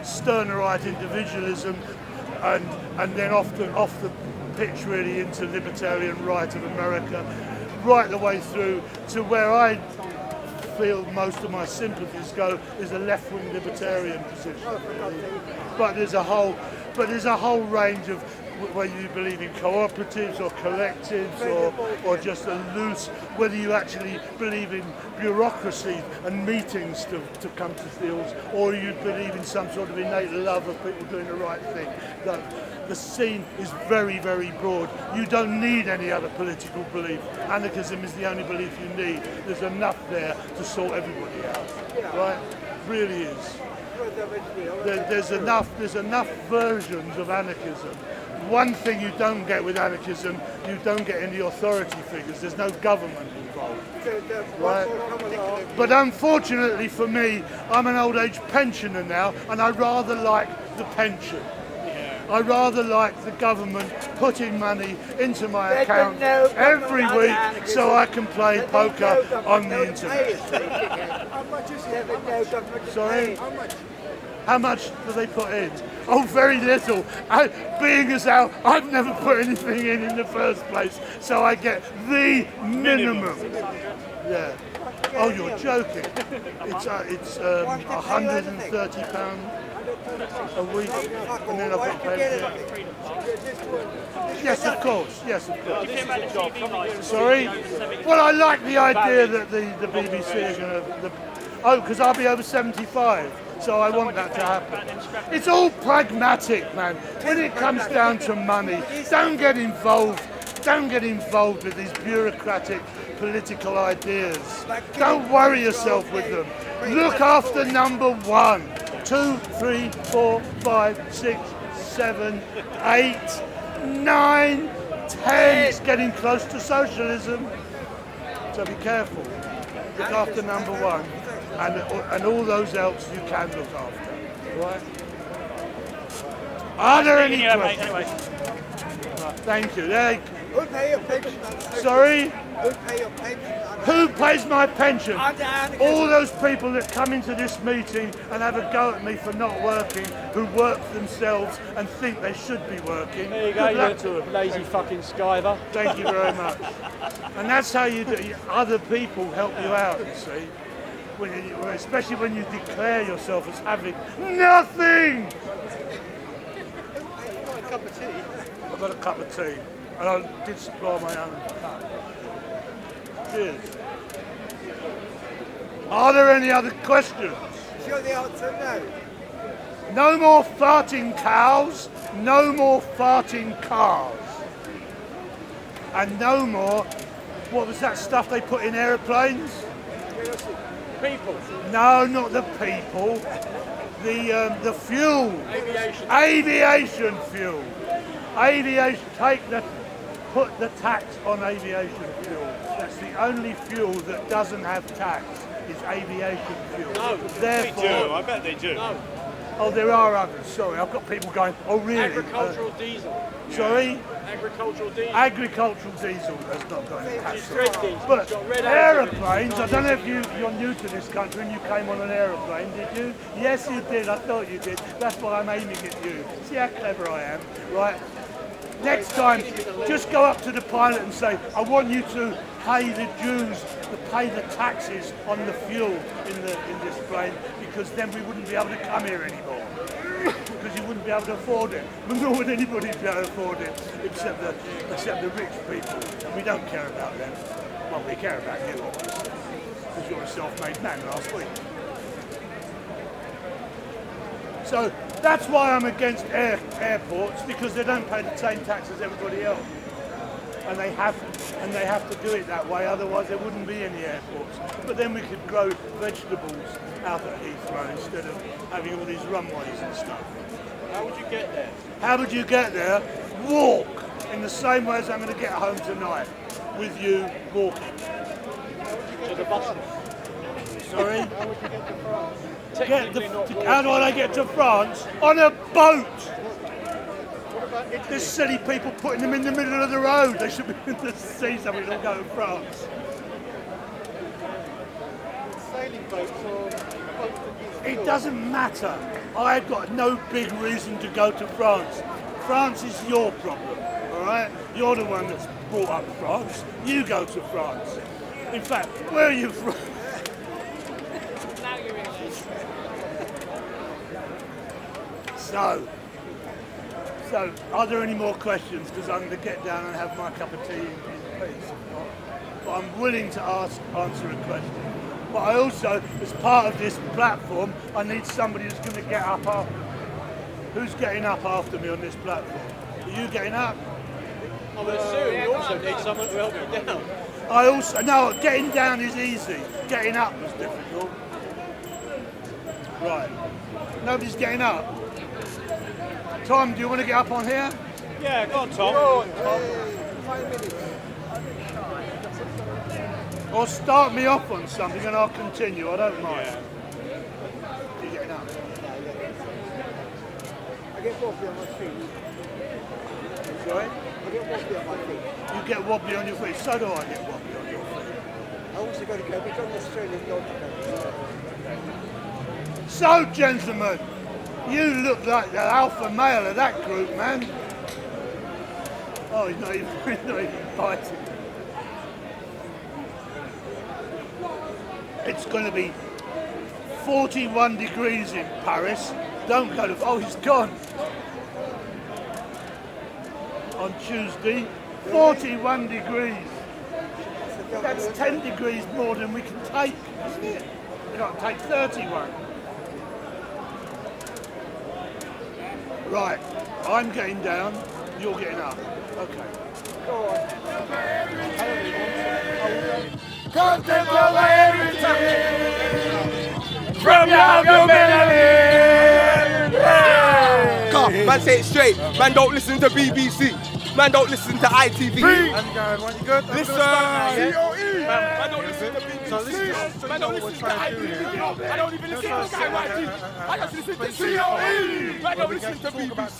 Stirnerite individualism, and then off the pitch really into libertarian right of America, right the way through to where I feel most of my sympathies go is a left-wing libertarian position. Really. But there's a whole range of whether you believe in cooperatives or collectives or just a loose, whether you actually believe in bureaucracy and meetings to come to deals, or you believe in some sort of innate love of people doing the right thing. The scene is very, very broad. You don't need any other political belief. Anarchism is the only belief you need. There's enough there to sort everybody out, right? Really is. There's enough versions of anarchism. One thing you don't get with anarchism, you don't get any authority figures. There's no government involved, right? But unfortunately for me, I'm an old age pensioner now, and I rather like the pension. I rather like the government putting money into my account every week so I can play poker on the internet. Sorry? How much do they put in? Oh, very little. Being as how I've never put anything in the first place, so I get the minimum. Yeah. Oh, you're joking. It's £130 a week, and then I've got to pay. Yes, of course. Yes, of course. Sorry? Well, I like the idea that the BBC are going to... Oh, because I'll be over 75. So I want that to happen. It's all pragmatic, man. When it comes down to money, don't get involved. Don't get involved with these bureaucratic political ideas. Don't worry yourself with them. Look after number 1, 2, 3, 4, 5, 6, 7, 8, 9, 10. It's getting close to socialism. So be careful. Look after number 1. And all those else you can look after, right? Are there any questions? Right, thank you. Who pay your pension? Sorry? Who pay your pension? Who pays my pension? All those people that come into this meeting and have a go at me for not working, who work themselves and think they should be working. There you go, you lazy fucking skiver. Thank you very much. And that's how you do. Other people help you out, you see. Especially when you declare yourself as having nothing. A cup of tea. I've got a cup of tea, and I did supply my own cup. Cheers. Are there any other questions? Sure, the answer no. No more farting cows, no more farting cars, and no more. What was that stuff they put in aeroplanes? People. No, not the people. The fuel. Aviation fuel. Aviation. Put the tax on aviation fuel. That's the only fuel that doesn't have tax. Is aviation fuel. No, they do. I bet they do. No. Oh, there are others. Sorry, I've got people going. Oh, really? Agricultural diesel. Sorry. Agricultural diesel. Agricultural diesel has not got any tax. Diesel. But aeroplanes, I don't know if you're new to this country and you came on an aeroplane, did you? Yes, you did. I thought you did. That's why I'm aiming at you. See how clever I am, right? Next time, just go up to the pilot and say, I want you to pay the dues, to pay the taxes on the fuel in this plane, because then we wouldn't be able to come here anymore. Because you wouldn't be able to afford it. Nor would anybody be able to afford it, except the rich people. And we don't care about them. Well, we care about you, obviously, because you're a self-made man last week. So that's why I'm against airports, because they don't pay the same tax as everybody else. And they have to do it that way, otherwise there wouldn't be any airports. But then we could grow vegetables out at Heathrow instead of having all these runways and stuff. How would you get there? How would you get there? Walk. in the same way as I'm going to get home tonight, with you walking. To the bus. Sorry? How do I get to France? On a boat! There's silly people putting them in the middle of the road. They should be in the sea so we don't go to France. Sailing boats or boats that It doesn't matter. I've got no big reason to go to France. France is your problem, all right? You're the one that's brought up France. You go to France. In fact, where are you from? Now you're English. So, are there any more questions? Because I'm going to get down and have my cup of tea in peace. But I'm willing to answer a question. But I also, as part of this platform, I need somebody who's going to get up after me. Who's getting up after me on this platform? Are you getting up? I would assume you also need someone to help you down. No, getting down is easy. Getting up was difficult. Right. Nobody's getting up. Tom, do you want to get up on here? Yeah, go on, Tom. Go on, Tom. 5 minutes. Or start me off on something and I'll continue. I don't mind. Yeah. You getting up? I get wobbly on my feet. Sorry? I get wobbly on my feet. You get wobbly on your feet. So do I get wobbly on your feet. I also got to go, but not necessarily logical. So, gentlemen, you look like the alpha male of that group, man. Oh, he's not even biting. It's going to be 41 degrees in Paris. Don't go to... Oh, he's gone. On Tuesday, 41 degrees. That's 10 degrees more than we can take, isn't it? We've got to take 31. Right, I'm getting down, you're getting up. Okay. Go on. Come take over everything from your melody. Come, man, say it straight. Man, don't listen to BBC. Man, don't listen to ITV. Listen. Man, don't listen to BBC. Man, don't listen to ITV. I don't even listen to Sky YT. I just listen to COE. Man, don't listen to BBC.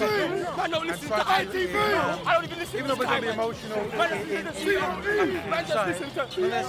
Man, don't listen to ITV. I don't even listen to Sky YT. Man, listen to COE. Man, just listen to COE.